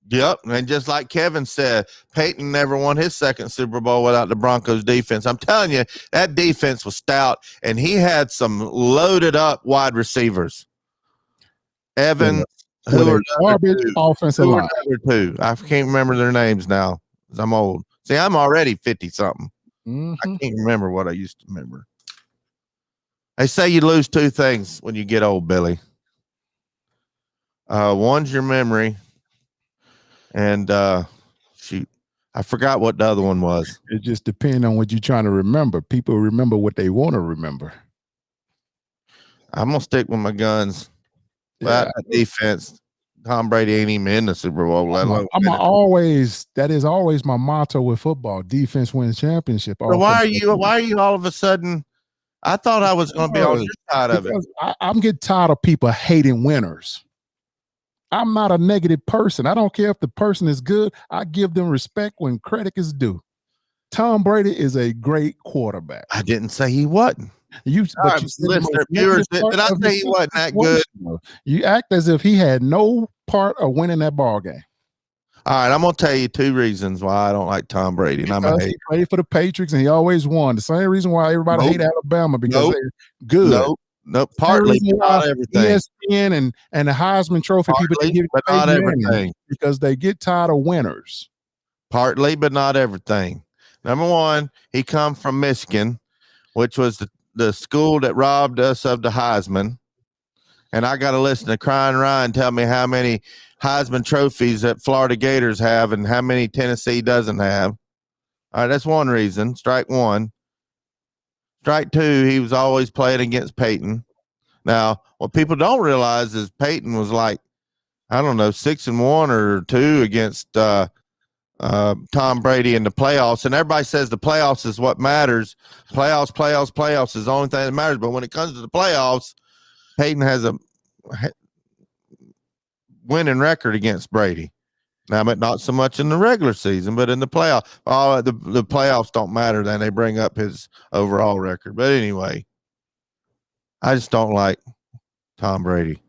Yep, and just like Kevin said, Peyton never won his second Super Bowl without the Broncos defense. I'm telling you, that defense was stout, and he had some loaded up wide receivers. Evan, who are garbage offensive line? Two? I can't remember their names now. I'm old. See, I'm already 50-something. I can't remember what I used to remember. They say you lose two things when you get old, Billy. One's your memory. And shoot, I forgot what the other one was. It just depends on what you're trying to remember. People remember what they want to remember. I'm gonna stick with my guns. That defense, Tom Brady ain't even in the Super Bowl. That is always my motto with football. Defense wins championship. So why are you all of a sudden? I thought I was going to be on your side of it. I'm getting tired of people hating winners. I'm not a negative person. I don't care if the person is good. I give them respect when credit is due. Tom Brady is a great quarterback. I didn't say he wasn't. Did I say he wasn't that good? You act as if he had no part of winning that ball game. All right, I'm going to tell you two reasons why I don't like Tom Brady. And he played for the Patriots and he always won. The same reason why everybody hate Alabama, because they're good. Nope, partly, but not everything. ESPN and the Heisman Trophy, people give but not everything, because they get tired of winners. Partly, but not everything. Number one, he come from Michigan, which was the school that robbed us of the Heisman. And I got to listen to Crying Ryan tell me how many Heisman trophies that Florida Gators have and how many Tennessee doesn't have. All right, that's one reason. Strike one. Strike two, he was always playing against Peyton. Now, what people don't realize is Peyton was like, I don't know, 6-1 or 2 against Tom Brady in the playoffs. And everybody says the playoffs is what matters. Playoffs is the only thing that matters. But when it comes to the playoffs, Peyton has a winning record against Brady. Now, but not so much in the regular season, but in the playoff. The playoffs don't matter. Then they bring up his overall record. But anyway, I just don't like Tom Brady.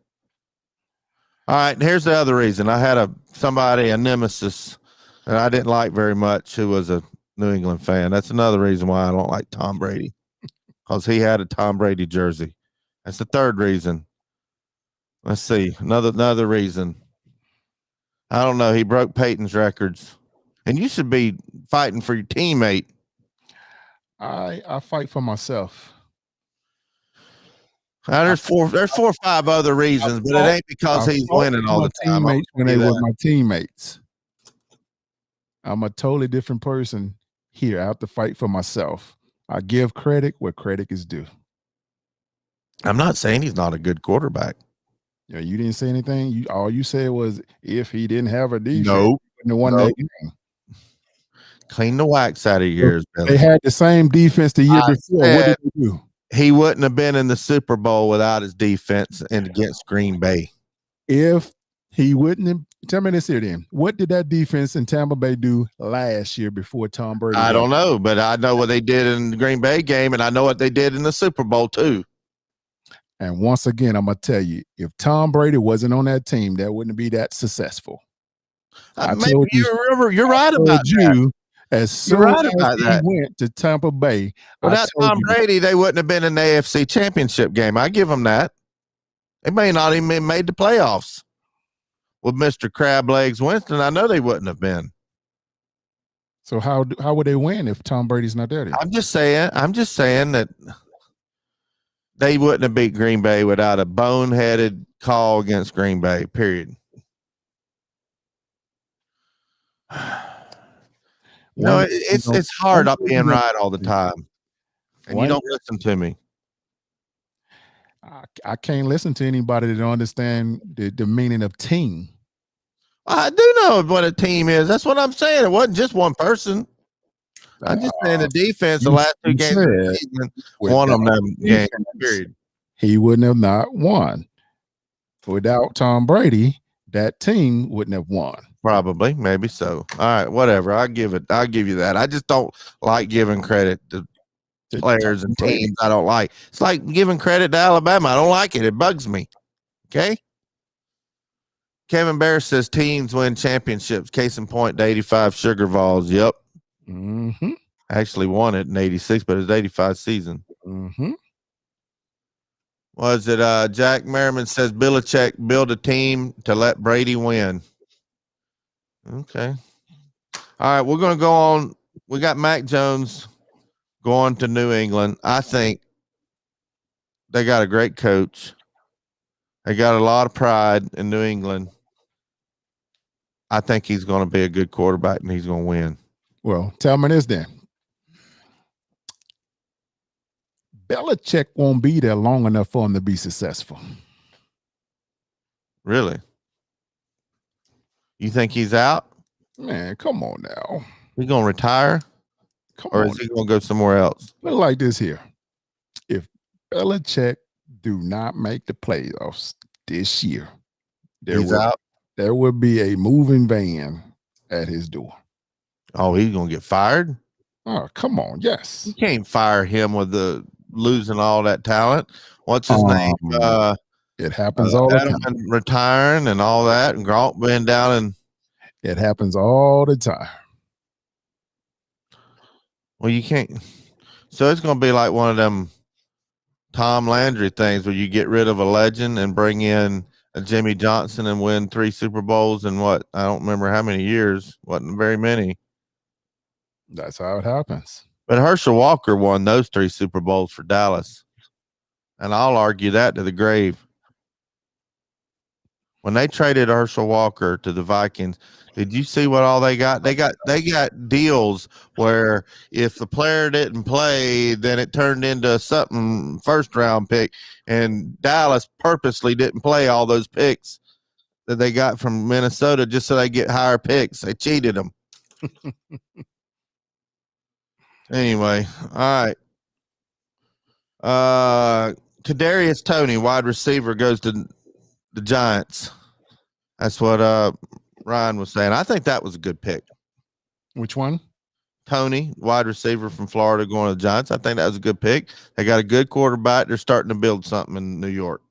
All right, and here's the other reason. I had a nemesis that I didn't like very much who was a New England fan. That's another reason why I don't like Tom Brady, because he had a Tom Brady jersey. That's the third reason. Let's see, another reason. I don't know. He broke Peyton's records, and you should be fighting for your teammate. I fight for myself. There's four or five other reasons, but it ain't because he's winning all the time. When they were my teammates, I'm a totally different person here. I have to fight for myself. I give credit where credit is due. I'm not saying he's not a good quarterback. Yeah, you didn't say anything. All you said was if he didn't have a defense, that game. Clean the wax out of your ears, Billy. They had the same defense the year before. What did they do? He wouldn't have been in the Super Bowl without his defense and against Green Bay. If he wouldn't have, tell me this here then. What did that defense in Tampa Bay do last year before Tom Brady? I don't know, but I know what they did in the Green Bay game, and I know what they did in the Super Bowl too. And once again, I'm going to tell you, if Tom Brady wasn't on that team, that wouldn't be that successful. You're right about that. As soon as he went to Tampa Bay, without Tom Brady, they wouldn't have been in the AFC Championship game. I give them that. They may not even have made the playoffs with Mr. Crab Legs Winston. I know they wouldn't have been. So how would they win if Tom Brady's not there? Then? I'm just saying that they wouldn't have beat Green Bay without a boneheaded call against Green Bay, period. It's hard up being right all the time. And you don't listen to me. I can't listen to anybody that don't understand the meaning of team. I do know what a team is. That's what I'm saying. It wasn't just one person. I'm just saying the defense, the last two games of the season, won them games, period. He wouldn't have not won. Without Tom Brady, that team wouldn't have won. Probably, maybe so. All right, whatever. I'll give you that. I just don't like giving credit to players and teams I don't like. It's like giving credit to Alabama. I don't like it. It bugs me. Okay. Kevin Bear says teams win championships. Case in point, the 85 Sugar Vols. Yep. Mm-hmm. Actually won it in 86, but it's 85 season. Mm-hmm. Was it Jack Merriman says Belichick build a team to let Brady win? Okay. All right, we're going to go on. We got Mac Jones going to New England. I think they got a great coach. They got a lot of pride in New England. I think he's going to be a good quarterback and he's going to win. Well, tell me this then. Belichick won't be there long enough for him to be successful. Really? You think he's out? Man, come on now. He's going to retire? Is he going to go somewhere else? Look like this here. If Belichick do not make the playoffs this year, there will be a moving van at his door. Oh, he's going to get fired? Oh, come on. Yes. You can't fire him with losing all that talent. What's his name? It happens all the time. Retiring and all that, and Gronk being down and it happens all the time. Well, you can't. So it's going to be like one of them Tom Landry things where you get rid of a legend and bring in a Jimmy Johnson and win 3 Super Bowls in what? I don't remember how many years. Wasn't very many. That's how it happens. But Herschel Walker won those 3 Super Bowls for Dallas. And I'll argue that to the grave. When they traded Herschel Walker to the Vikings, did you see what all they got? They got deals where if the player didn't play, then it turned into something first round pick. And Dallas purposely didn't play all those picks that they got from Minnesota just so they get higher picks. They cheated them. Anyway, all right. Kadarius Toney, wide receiver, goes to the Giants. That's what Ryan was saying. I think that was a good pick. Which one? Toney, wide receiver from Florida, going to the Giants. I think that was a good pick. They got a good quarterback. They're starting to build something in New York.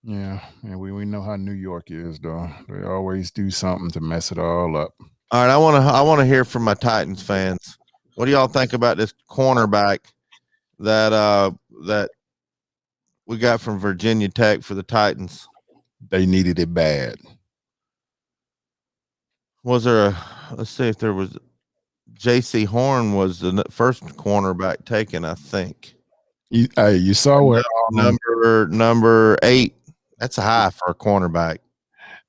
Yeah, we know how New York is, though. They always do something to mess it all up. All right, I want to hear from my Titans fans. What do y'all think about this cornerback that we got from Virginia Tech for the Titans? They needed it bad. Was there let's see if there was J.C. Horn was the first cornerback taken, I think. You saw what number 8. That's a high for a cornerback.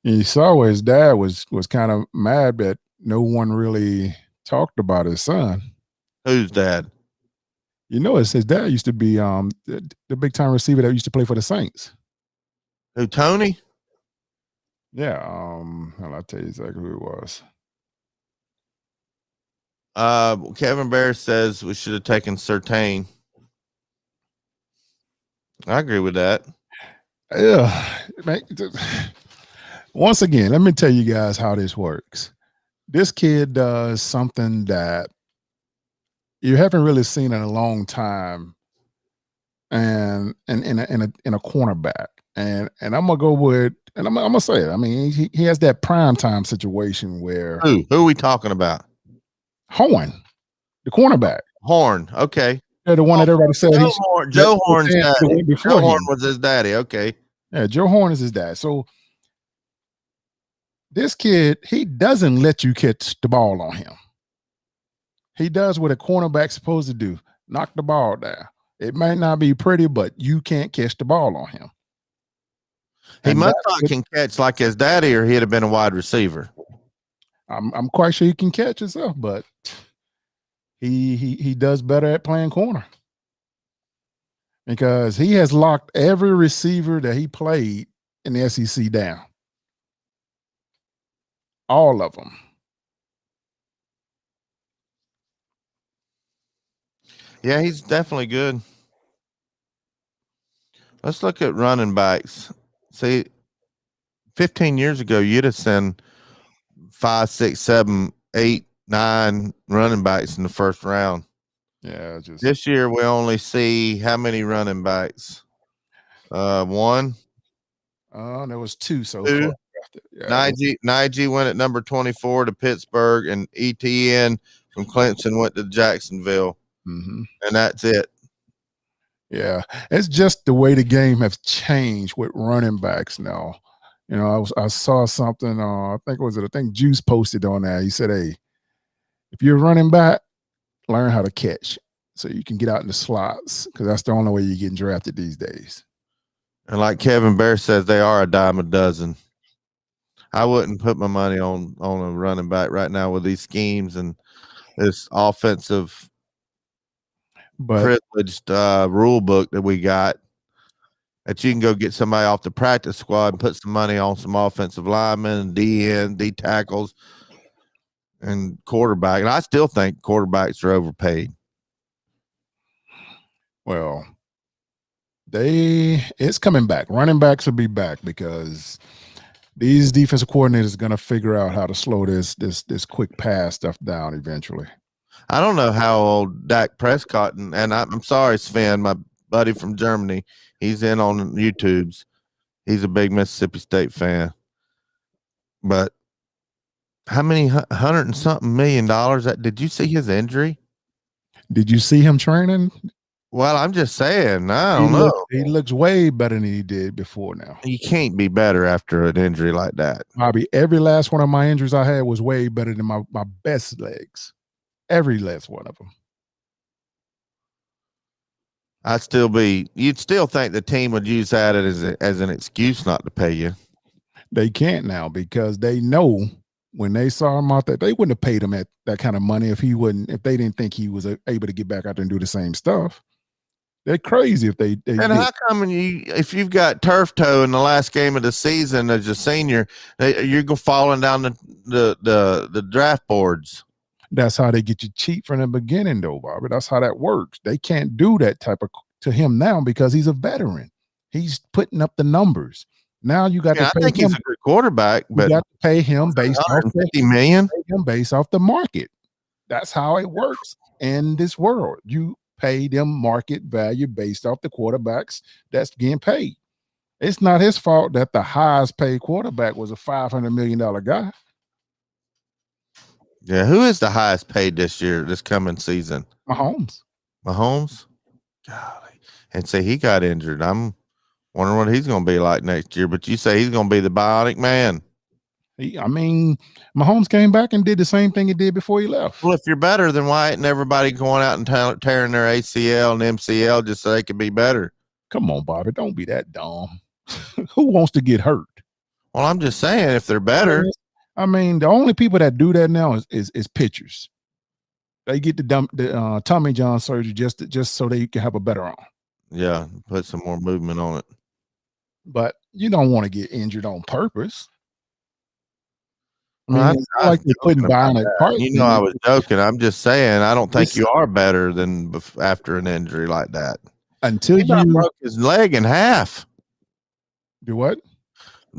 You saw where his dad was kind of mad that no one really talked about his son. Whose dad? You know, his dad used to be the big time receiver that used to play for the Saints. Who, Toney? Yeah, I'll tell you exactly who it was. Kevin Bear says we should have taken Surtain. I agree with that. Yeah. Once again, let me tell you guys how this works. This kid does something that you haven't really seen in a long time, and in a cornerback. And I'm gonna go with, and I'm gonna say it. I mean, he has that prime time situation where who are we talking about? Horn, the cornerback. Horn, okay. Yeah, the one that everybody said Joe Horn's daddy. Joe Horn was his daddy. Okay. Yeah, Joe Horn is his dad. So this kid, he doesn't let you catch the ball on him. He does what a cornerback's supposed to do: knock the ball down. It might not be pretty, but you can't catch the ball on him. He must not can catch like his daddy, or he'd have been a wide receiver. I'm quite sure he can catch himself, but he does better at playing corner because he has locked every receiver that he played in the SEC down. All of them. Yeah, he's definitely good. Let's look at running backs. See, 15 years ago, you'd have seen 5, 6, 7, 8, 9 running backs in the first round. Yeah, this year we only see how many running backs? One. There was 2 so Two. far. Yeah, Najee went at number 24 to Pittsburgh, and ETN from Clemson went to Jacksonville, and that's it. Yeah, it's just the way the game has changed with running backs now. You know, I saw something. I think Juice posted on that. He said, "Hey, if you're running back, learn how to catch so you can get out in the slots, because that's the only way you're getting drafted these days." And like Kevin Bear says, they are a dime a dozen. I wouldn't put my money on a running back right now with these schemes and this offensive privileged rule book that we got, that you can go get somebody off the practice squad and put some money on some offensive linemen, D tackles, and quarterback. And I still think quarterbacks are overpaid. Well, it's coming back. Running backs will be back because these defensive coordinators are going to figure out how to slow this quick pass stuff down eventually. I don't know how old Dak Prescott, and I'm sorry, Sven, my buddy from Germany, he's in on YouTube's. He's a big Mississippi State fan. But how many $100 and something million? Did you see his injury? Did you see him training? Well, I'm just saying, I don't know. He looks way better than he did before now. He can't be better after an injury like that. Bobby, every last one of my injuries I had was way better than my best legs. Every last one of them. You'd still think the team would use that as an excuse not to pay you. They can't now because they know when they saw him out there, they wouldn't have paid him that kind of money if they didn't think he was able to get back out there and do the same stuff. They're crazy if they and how come if you've got turf toe in the last game of the season as a senior, you're falling down the draft boards? That's how they get you cheap from the beginning, though, Bobby. That's how that works. They can't do that type of to him now because he's a veteran. He's putting up the numbers. Now you got to pay him. I think he's a good quarterback, but you got to pay him based off $150 million. Pay him based off the market. That's how it works in this world. You pay them market value based off the quarterbacks that's getting paid. It's not his fault that the highest paid quarterback was a $500 million guy. Yeah, who is the highest paid this coming season? Mahomes. Golly. And say he got injured. I'm wondering what he's going to be like next year. But you say he's going to be the bionic man. Mahomes came back and did the same thing he did before he left. Well, if you're better than Wyatt and everybody going out and tearing their ACL and MCL just so they can be better. Come on, Bobby. Don't be that dumb. Who wants to get hurt? Well, I'm just saying if they're better. The only people that do that now is pitchers. They get the Tommy John surgery just so they can have a better arm. Yeah, put some more movement on it. But you don't want to get injured on purpose. It's like you're putting bionic parts. I was joking. I'm just saying I don't think you are better than after an injury like that. Until he broke his leg in half. Do what?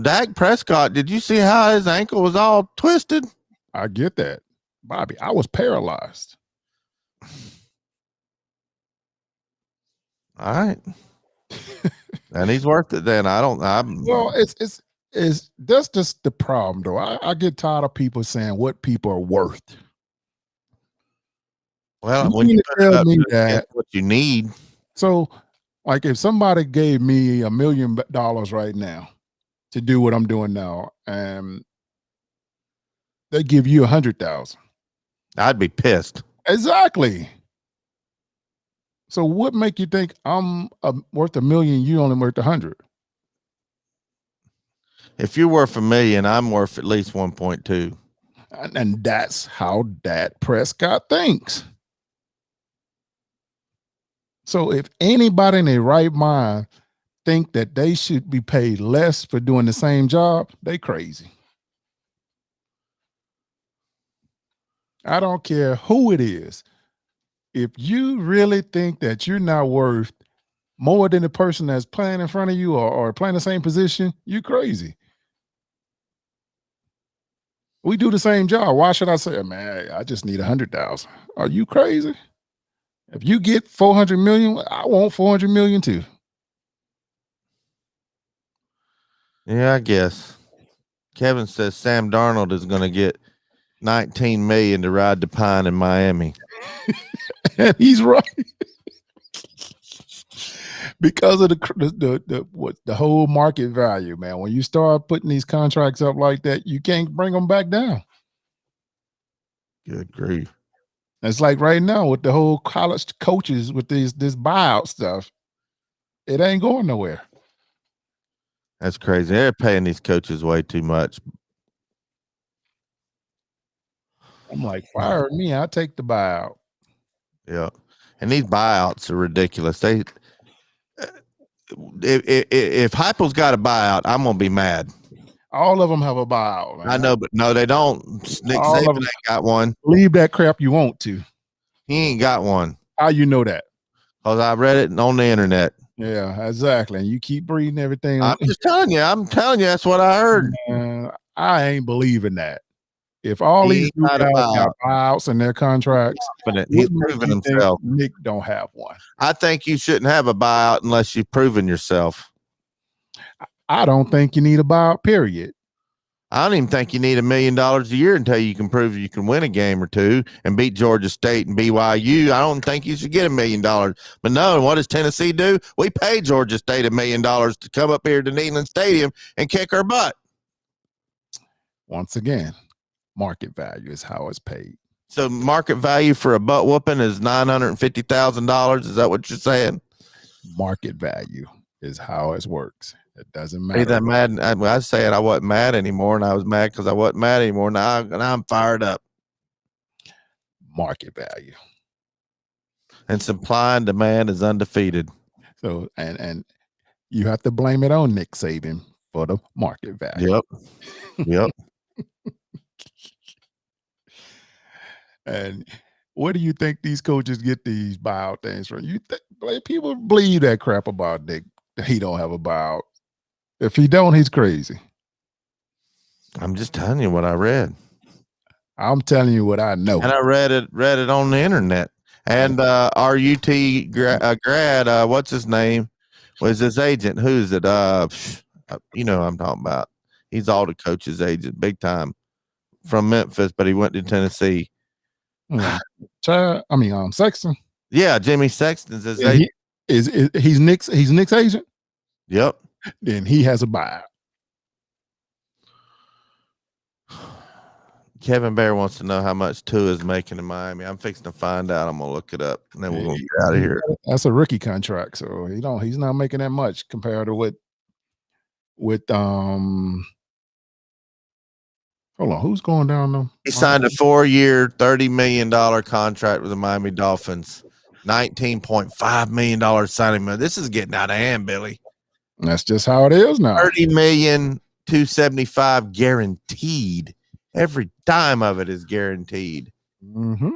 Dak Prescott, did you see how his ankle was all twisted? I get that. Bobby, I was paralyzed. All right. And he's worth it then. That's just the problem though. I get tired of people saying what people are worth. Well, when you tell me that what you need. So like if somebody gave me $1 million right now to do what I'm doing now, and they give you 100,000. I'd be pissed. Exactly. So what make you think I'm worth $1 million? You only worth 100? If you're worth $1 million, I'm worth at least 1.2. And that's how Dak Prescott thinks. So if anybody in their right mind think that they should be paid less for doing the same job, they crazy. I don't care who it is. If you really think that you're not worth more than the person that's playing in front of you or playing the same position, you're crazy. We do the same job. Why should I say, man, I just need 100,000? Are you crazy? If you get 400 million, I want 400 million too. Yeah, I guess. Kevin says Sam Darnold is going to get 19 million to ride the pine in Miami. And he's right. Because of the whole market value, man. When you start putting these contracts up like that, you can't bring them back down. Good grief. It's like right now with the whole college coaches with this buyout stuff, it ain't going nowhere. That's crazy. They're paying these coaches way too much. I'm like, fire me, I take the buyout. Yeah, and these buyouts are ridiculous. They, if Heupel's got a buyout, I'm gonna be mad. All of them have a buyout. Man. I know, but no, they don't. Nick Saban ain't got one. Leave that crap you want to. He ain't got one. How you know that? Because I read it on the internet. Yeah, exactly. And you keep reading everything. I'm just telling you. I'm telling you. That's what I heard. I ain't believing that. If all these guys got buyouts in their contracts, he's proven himself. Nick don't have one. I think you shouldn't have a buyout unless you've proven yourself. I don't think you need a buyout, period. I don't even think you need $1 million a year until you can prove you can win a game or two and beat Georgia State and BYU. I don't think you should get $1 million. But no, what does Tennessee do? We pay Georgia State $1 million to come up here to Neyland Stadium and kick our butt. Once again, market value is how it's paid. So market value for a butt whooping is $950,000. Is that what you're saying? Market value is how it works. It doesn't matter. Ain't that mad? I was saying I wasn't mad anymore, and I was mad because I wasn't mad anymore. Now I'm fired up. Market value. And supply and demand is undefeated. So and you have to blame it on Nick Saban for the market value. Yep. And where do you think these coaches get these buyout things from? You think people believe that crap about Nick? He don't have a buyout. If he don't, he's crazy. I'm just telling you what I read. I'm telling you what I know. And I read it on the internet. And our UT grad, what's his name? Was his agent? Who's it? You know who I'm talking about. He's all the coach's agent, big time, from Memphis, but he went to Tennessee. Sexton. Yeah, Jimmy Sexton's his agent. He's Nick's agent? Yep. Then he has a buyout. Kevin Bear wants to know how much Tua is making in Miami. I'm fixing to find out. I'm gonna look it up, and then we're gonna get out of here. That's a rookie contract, so he's not making that much compared to with hold on, who's going down though? He signed a 4-year, $30 million contract with the Miami Dolphins. $19.5 million signing money. This is getting out of hand, Billy. That's just how it is now. $30,275,000 guaranteed. Every dime of it is guaranteed. Mm-hmm.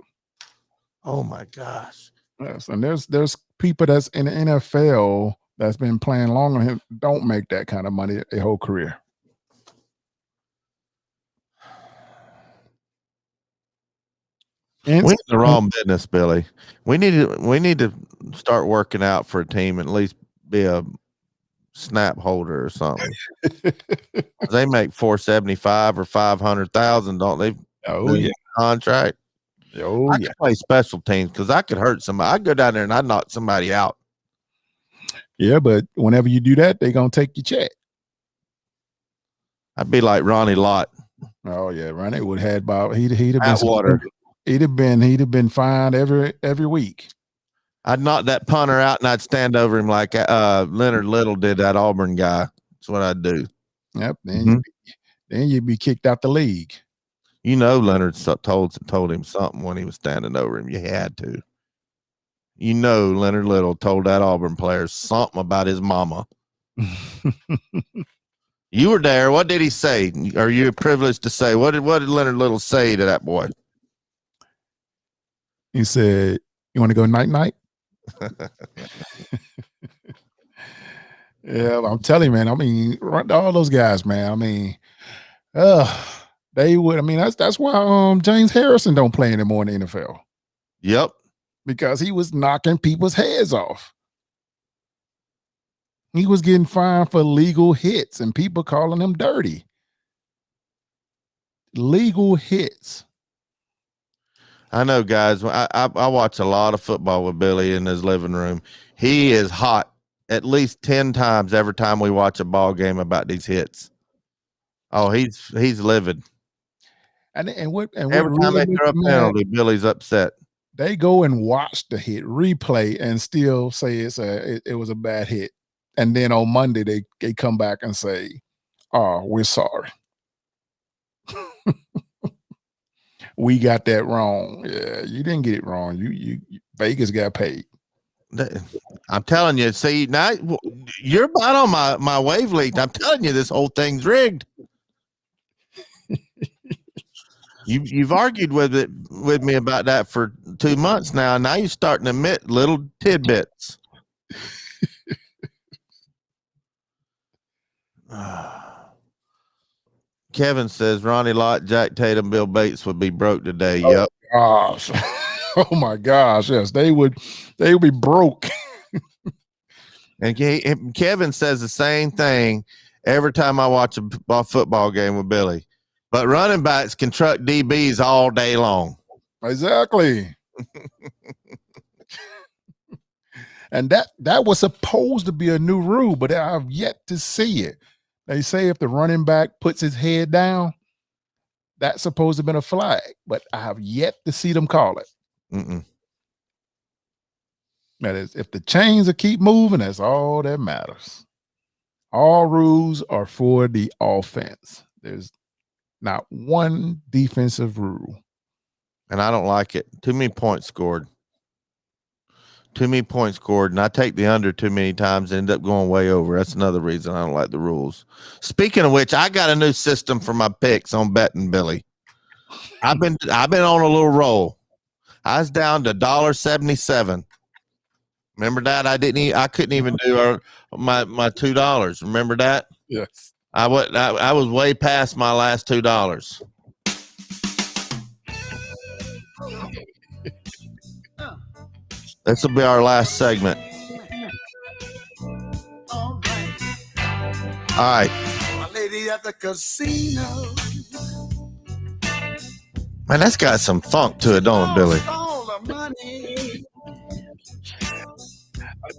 Oh my gosh. Yes, and there's people that's in the NFL that's been playing longer than him don't make that kind of money their whole career. We're in the wrong business, Billy. We need to start working out for a team and at least be a snap holder or something. They make $475,000 or $500,000, don't they? Oh yeah, contract. Oh I could play special teams because I could hurt somebody. I'd go down there and I'd knock somebody out. Yeah, but whenever you do that, they're gonna take your check. I'd be like Ronnie Lott. Oh yeah, Ronnie would have about he'd have been Atwater. He'd have been fined every week. I'd knock that punter out and I'd stand over him like Leonard Little did that Auburn guy. That's what I'd do. Yep. Then you'd be kicked out the league. You know, Leonard told him something when he was standing over him. You had to. You know, Leonard Little told that Auburn player something about his mama. You were there. What did he say? Are you privileged to say? What did Leonard Little say to that boy? He said, "You want to go night?" Yeah, I'm telling you, man. I mean, all those guys, man. I mean, They would. I mean, that's why James Harrison don't play anymore in the NFL. Yep. Because he was knocking people's heads off. He was getting fined for legal hits and people calling him dirty. Legal hits. I know, guys. I watch a lot of football with Billy in his living room. He is hot at least 10 times every time we watch a ball game about these hits. Oh, he's livid. And every time they throw a penalty, Billy's upset. They go and watch the hit replay and still say it was a bad hit. And then on Monday they come back and say, "Oh, we're sorry. We got that wrong." Yeah, you didn't get it wrong. You Vegas got paid. I'm telling you. See, now you're about on my wavelength. I'm telling you, this whole thing's rigged. You've argued with me about that for 2 months now. Now you're starting to admit little tidbits. Kevin says Ronnie Lott, Jack Tatum, Bill Bates would be broke today. Oh, yep. Gosh. Oh my gosh. Yes, they would be broke. And Kevin says the same thing every time I watch a football game with Billy. But running backs can truck DBs all day long. Exactly. And that was supposed to be a new rule, but I've yet to see it. They say if the running back puts his head down, that's supposed to have been a flag, but I have yet to see them call it. That is, if the chains will keep moving, that's all that matters. All rules are for the offense. There's not one defensive rule. And I don't like it. Too many points scored. Too many points scored, and I take the under too many times and end up going way over. That's another reason I don't like the rules. Speaking of which, I got a new system for my picks on betting, Billy. I've been on a little roll. I was down to $1.77. Remember that? I couldn't even do my $2. Remember that? Yes. I was way past my last $2. This will be our last segment. All right. My lady at the casino. Man, that's got some funk to it, don't it, Billy? I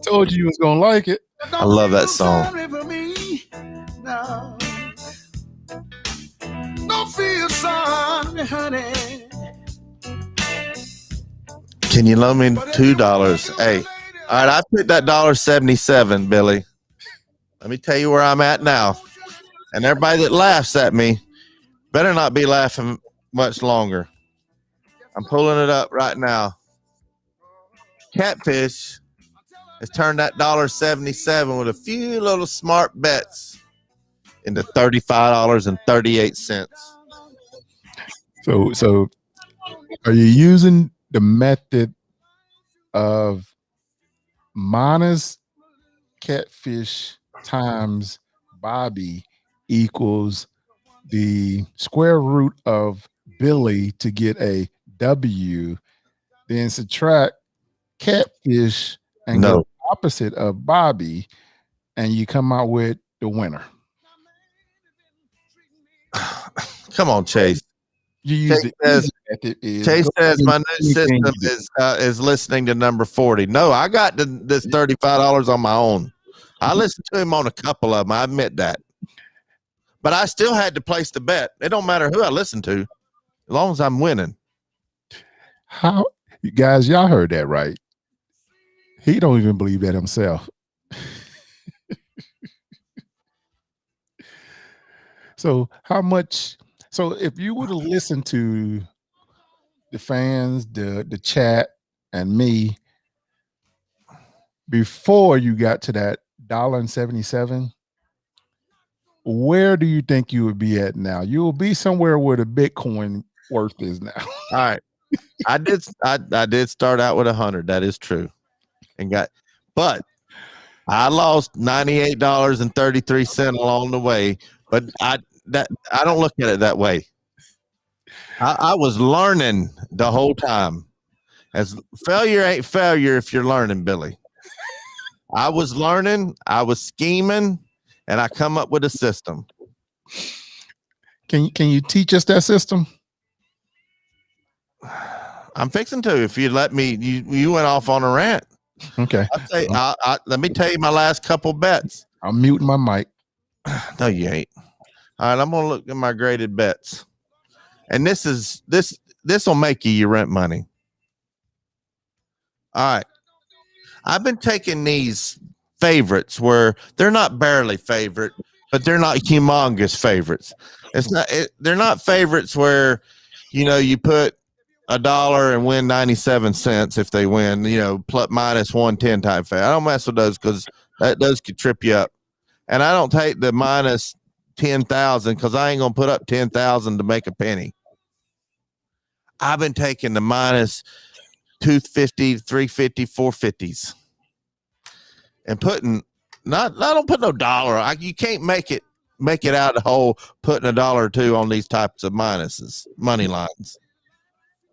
told you was gonna like it. I love that song. Don't feel sorry, honey. Can you loan me $2? Hey, all right, I picked that $1.77, Billy. Let me tell you where I'm at now. And everybody that laughs at me better not be laughing much longer. I'm pulling it up right now. Catfish has turned that $1.77 with a few little smart bets into $35.38. So are you using the method of minus Catfish times Bobby equals the square root of Billy to get a W, then subtract Catfish and go opposite of Bobby, and you come out with the winner? Come on, Chase. You use Chase says my new system is listening to number 40. No, I got this $35 on my own. I listened to him on a couple of them. I admit that. But I still had to place the bet. It don't matter who I listen to, as long as I'm winning. How, guys, y'all heard that right? He don't even believe that himself. So how much? So if you would have listened to the fans, the chat, and me before you got to that $1.77, where do you think you would be at now? You will be somewhere where the Bitcoin worth is now. All right. I did start out with 100. That is true. But I lost $98.33 along the way. But I don't look at it that way. I was learning the whole time. As failure ain't failure if you're learning, Billy. I was learning, I was scheming, and I come up with a system. Can you teach us that system? I'm fixing to. If you let me, you went off on a rant. Okay. Let me tell you my last couple bets. I'm muting my mic. No, you ain't. All right, I'm gonna look at my graded bets, and this will make you your rent money. All right, I've been taking these favorites where they're not barely favorite, but they're not humongous favorites. They're not favorites where, you put $1 and win 97 cents if they win, plus minus 110 type favorite. I don't mess with those because those could trip you up. And I don't take the minus 10,000 because I ain't gonna put up 10,000 to make a penny. I've been taking the minus 250, 350, 450s, and putting I don't put no dollar. You can't make it out of the hole putting $1 or $2 on these types of minuses, money lines.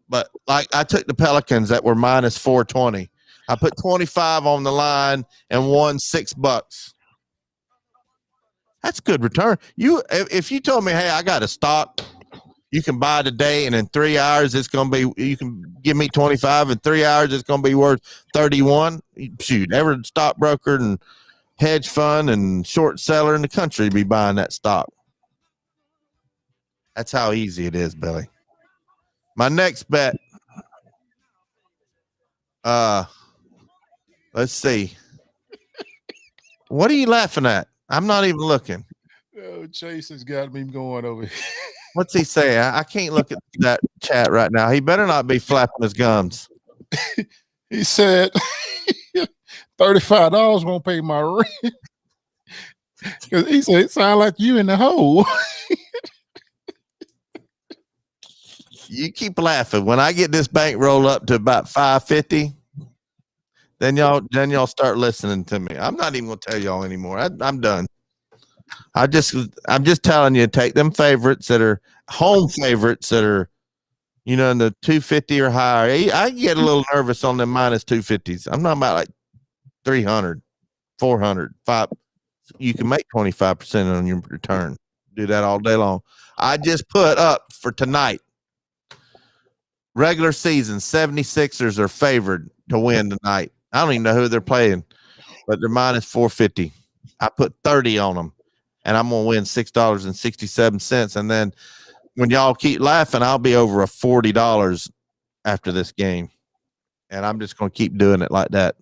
But like I took the Pelicans that were minus 420. I put 25 on the line and won $6. That's good return. If you told me, hey, I got a stock, you can buy today, and in 3 hours you can give me 25. In 3 hours it's gonna be worth 31. Shoot, every stockbroker and hedge fund and short seller in the country be buying that stock. That's how easy it is, Billy. My next bet. Let's see. What are you laughing at? I'm not even looking. Oh, Chase has got me going over here. What's he say? I can't look at that chat right now. He better not be flapping his gums. He said $35 won't pay my rent. Because he said it sounds like you in the hole. You keep laughing. When I get this bankroll up to about 550, then y'all start listening to me. I'm not even gonna tell y'all anymore. I'm done. I'm just telling you, take them favorites that are home favorites that are, in the 250 or higher. I get a little nervous on them minus 250s. I'm not about like 300, 400, 5. You can make 25% on your return. Do that all day long. I just put up for tonight. Regular season, 76ers are favored to win tonight. I don't even know who they're playing, but they're minus 450. I put 30 on them, and I'm going to win $6.67. And then when y'all keep laughing, I'll be over a $40 after this game. And I'm just going to keep doing it like that.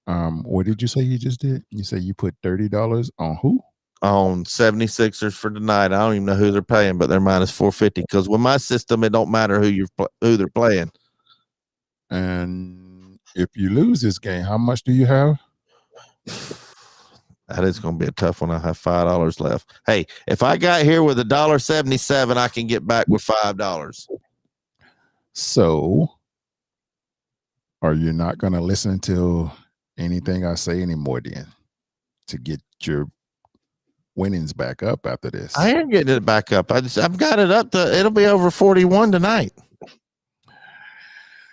What did you say you just did? You say you put $30 on who? On 76ers for tonight. I don't even know who they're playing, but they're minus 450. Because with my system, it don't matter who they're playing. And if you lose this game, how much do you have? That is going to be a tough one. I have $5 left. Hey, if I got here with $1.77, I can get back with $5. So, are you not going to listen to anything I say anymore then to get your winnings back up after this? I am getting it back up. I've got it up to, it'll be over 41 tonight.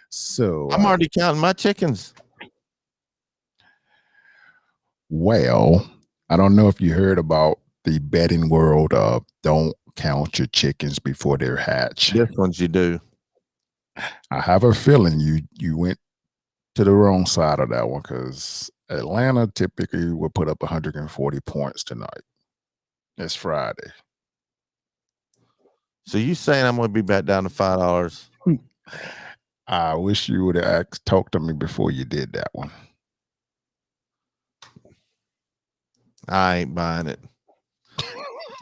So I'm already counting my chickens. Well, I don't know if you heard about the betting world of don't count your chickens before they're hatched. This ones you do. I have a feeling you went to the wrong side of that one, because Atlanta typically will put up 140 points tonight. It's Friday. So you saying I'm going to be back down to $5? I wish you would have talked to me before you did that one. I ain't buying it.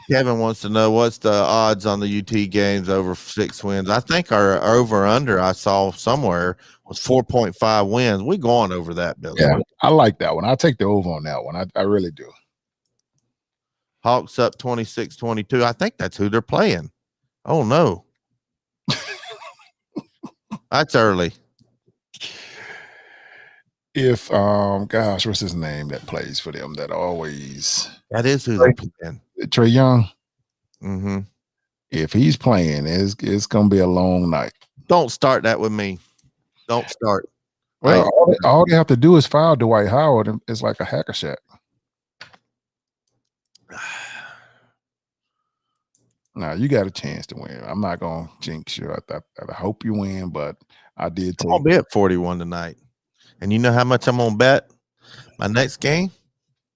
Kevin wants to know what's the odds on the UT games over 6 wins. I think our over under I saw somewhere was 4.5 wins. We're going over that, Billy. Yeah, I like that one. I'll take the over on that one. I really do. Hawks up 26-22. I think that's who they're playing. Oh no. That's early. If gosh, what's his name that plays for them that always that is who they're playing. Trae Young. Mm-hmm. If he's playing, it's gonna be a long night. Don't start that with me. Don't start. Well, all they have to do is foul Dwight Howard, and it's like a hacker shack. Now you got a chance to win. I'm not gonna jinx you. I hope you win, but I did take. I'm gonna be at 41 tonight, and you know how much I'm gonna bet my next game?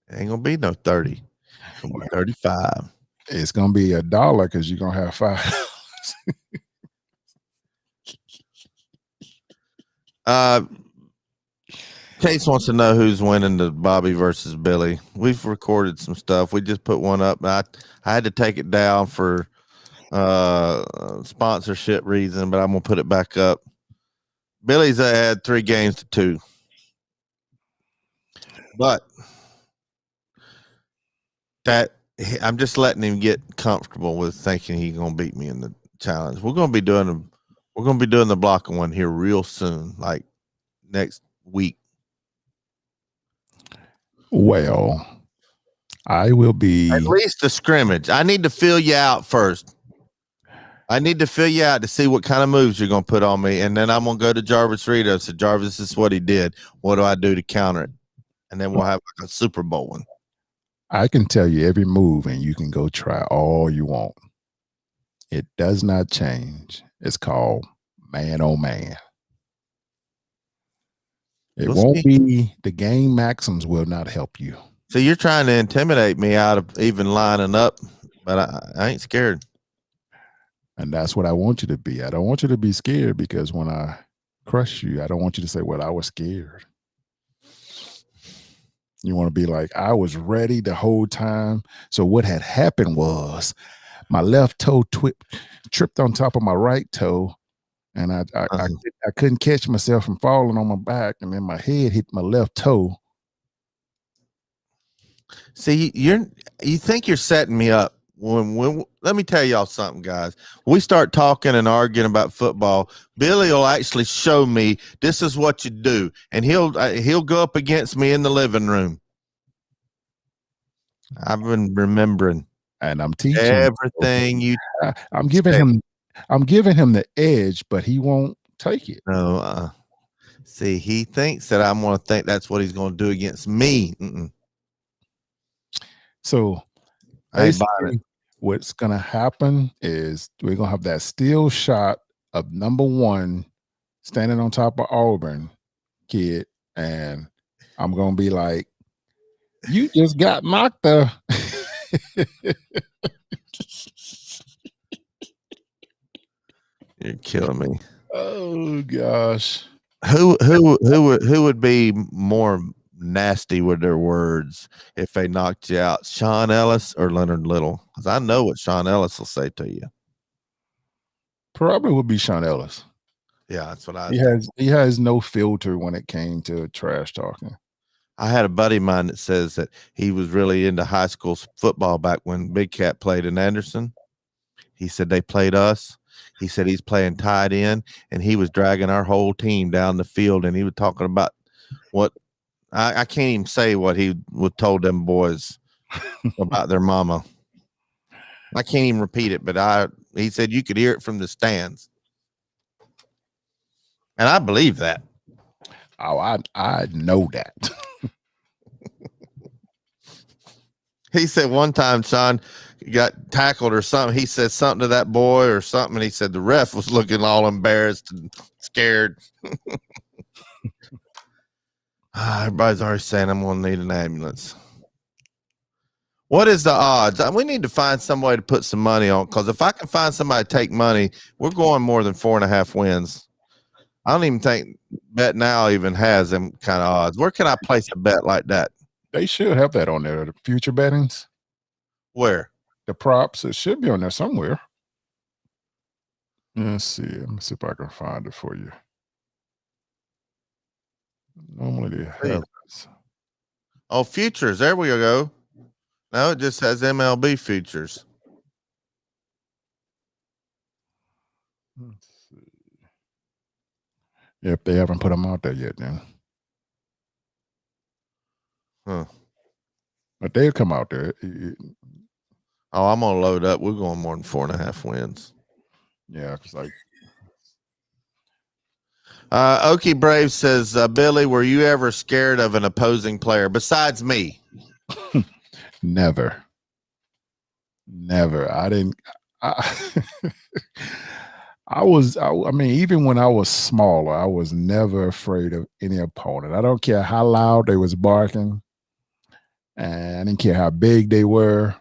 It ain't gonna be no 30. It's gonna be 35. It's gonna be $1 because you're gonna have $5. Chase wants to know who's winning the Bobby versus Billy. We've recorded some stuff. We just put one up. I had to take it down for sponsorship reason, but I'm gonna put it back up. Billy's had 3 games to 2, but that I'm just letting him get comfortable with thinking he's gonna beat me in the challenge. We're gonna be doing the blocking one here real soon, like next week. Well, I will be at least a scrimmage. I need to fill you out first. I need to fill you out to see what kind of moves you're going to put on me. And then I'm going to go to Jarvis Reed. I said, Jarvis, this is what he did. What do I do to counter it? And then we'll have like a Super Bowl one. I can tell you every move, and you can go try all you want. It does not change. It's called man on man. It won't be the game maxims will not help you. So you're trying to intimidate me out of even lining up, but I ain't scared. And that's what I want you to be. I don't want you to be scared, because when I crush you, I don't want you to say, well, I was scared. You want to be like, I was ready the whole time. So what had happened was my left toe tripped on top of my right toe, and I couldn't catch myself from falling on my back, and then my head hit my left toe. See, you think you're setting me up. When let me tell y'all something, guys. We start talking and arguing about football, Billy will actually show me this is what you do, and he'll go up against me in the living room. I've been remembering, and I'm teaching everything you. I'm giving him the edge, but he won't take it. No, see, he thinks that I'm going to think that's what he's going to do against me. So basically, what's going to happen is we're going to have that still shot of number 1 standing on top of Auburn kid, and I'm going to be like, you just got knocked up. You're killing me. Oh gosh. Who would be more nasty with their words if they knocked you out, Sean Ellis or Leonard Little? Because I know what Sean Ellis will say to you. Probably would be Sean Ellis. Yeah, that's what he has no filter when it came to trash talking. I had a buddy of mine that says that he was really into high school football back when Big Cat played in Anderson. He said they played us. He said he's playing tight end, and he was dragging our whole team down the field, and he was talking about what I can't even say what he told them boys about their mama. I can't even repeat it, but he said you could hear it from the stands. And I believe that. Oh, I know that. He said one time Sean got tackled or something. He said something to that boy or something, and he said the ref was looking all embarrassed and scared. Everybody's already saying I'm going to need an ambulance. What is the odds? We need to find some way to put some money on, because if I can find somebody to take money, we're going more than 4.5 wins. I don't even think Bet Now even has them kind of odds. Where can I place a bet like that? They should have that on there. The future bettings. Where? The props. It should be on there somewhere. Let's see. Let me see if I can find it for you. Normally they have this. Oh, futures. There we go. No, it just says MLB futures. Let's see. If they haven't put them out there yet, then. Huh. But they'll come out there. Oh, I'm gonna load up. We're going more than 4.5 wins. Yeah, it's like Okie Brave says, Billy, were you ever scared of an opposing player besides me? Never. I didn't. I mean, even when I was smaller, I was never afraid of any opponent. I don't care how loud they was barking, and I didn't care how big they were.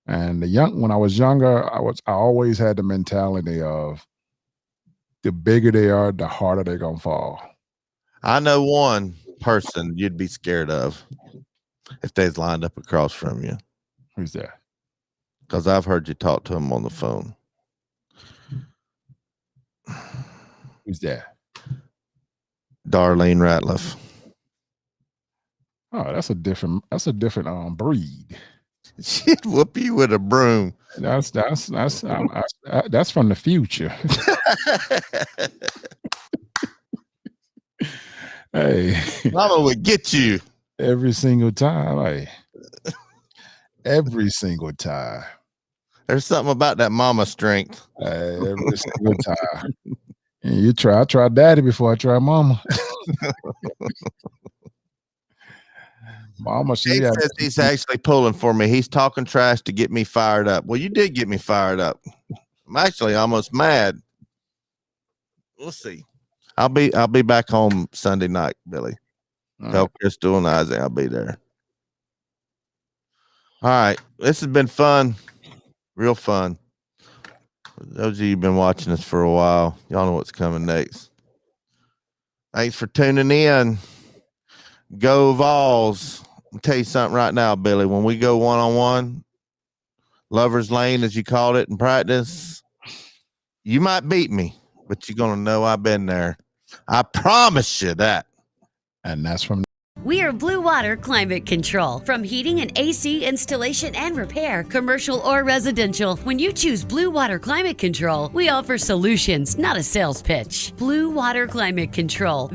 And when I was younger, I always had the mentality of the bigger they are, the harder they're gonna fall. I know one person you'd be scared of if they's lined up across from you. Who's that? Because I've heard you talk to him on the phone. Who's that? Darlene Ratliff. Oh, that's a different breed. She'd whoop you with a broom. That's from the future. Hey, Mama would get you every single time. Hey, every single time. There's something about that mama strength. Every single time. And I try daddy before I try mama. Mama, he says he's actually pulling for me. He's talking trash to get me fired up. Well, you did get me fired up. I'm actually almost mad. We'll see. I'll be back home Sunday night, Billy. Tell Crystal and Isaac I'll be there. All right. This has been fun. Real fun. For those of you who've been watching us for a while, y'all know what's coming next. Thanks for tuning in. Go Vols. I'll tell you something right now, Billy. When we go one-on-one, Lover's Lane, as you called it in practice, you might beat me, but you're going to know I've been there. I promise you that. And that's from... We are Blue Water Climate Control. From heating and AC installation and repair, commercial or residential, when you choose Blue Water Climate Control, we offer solutions, not a sales pitch. Blue Water Climate Control.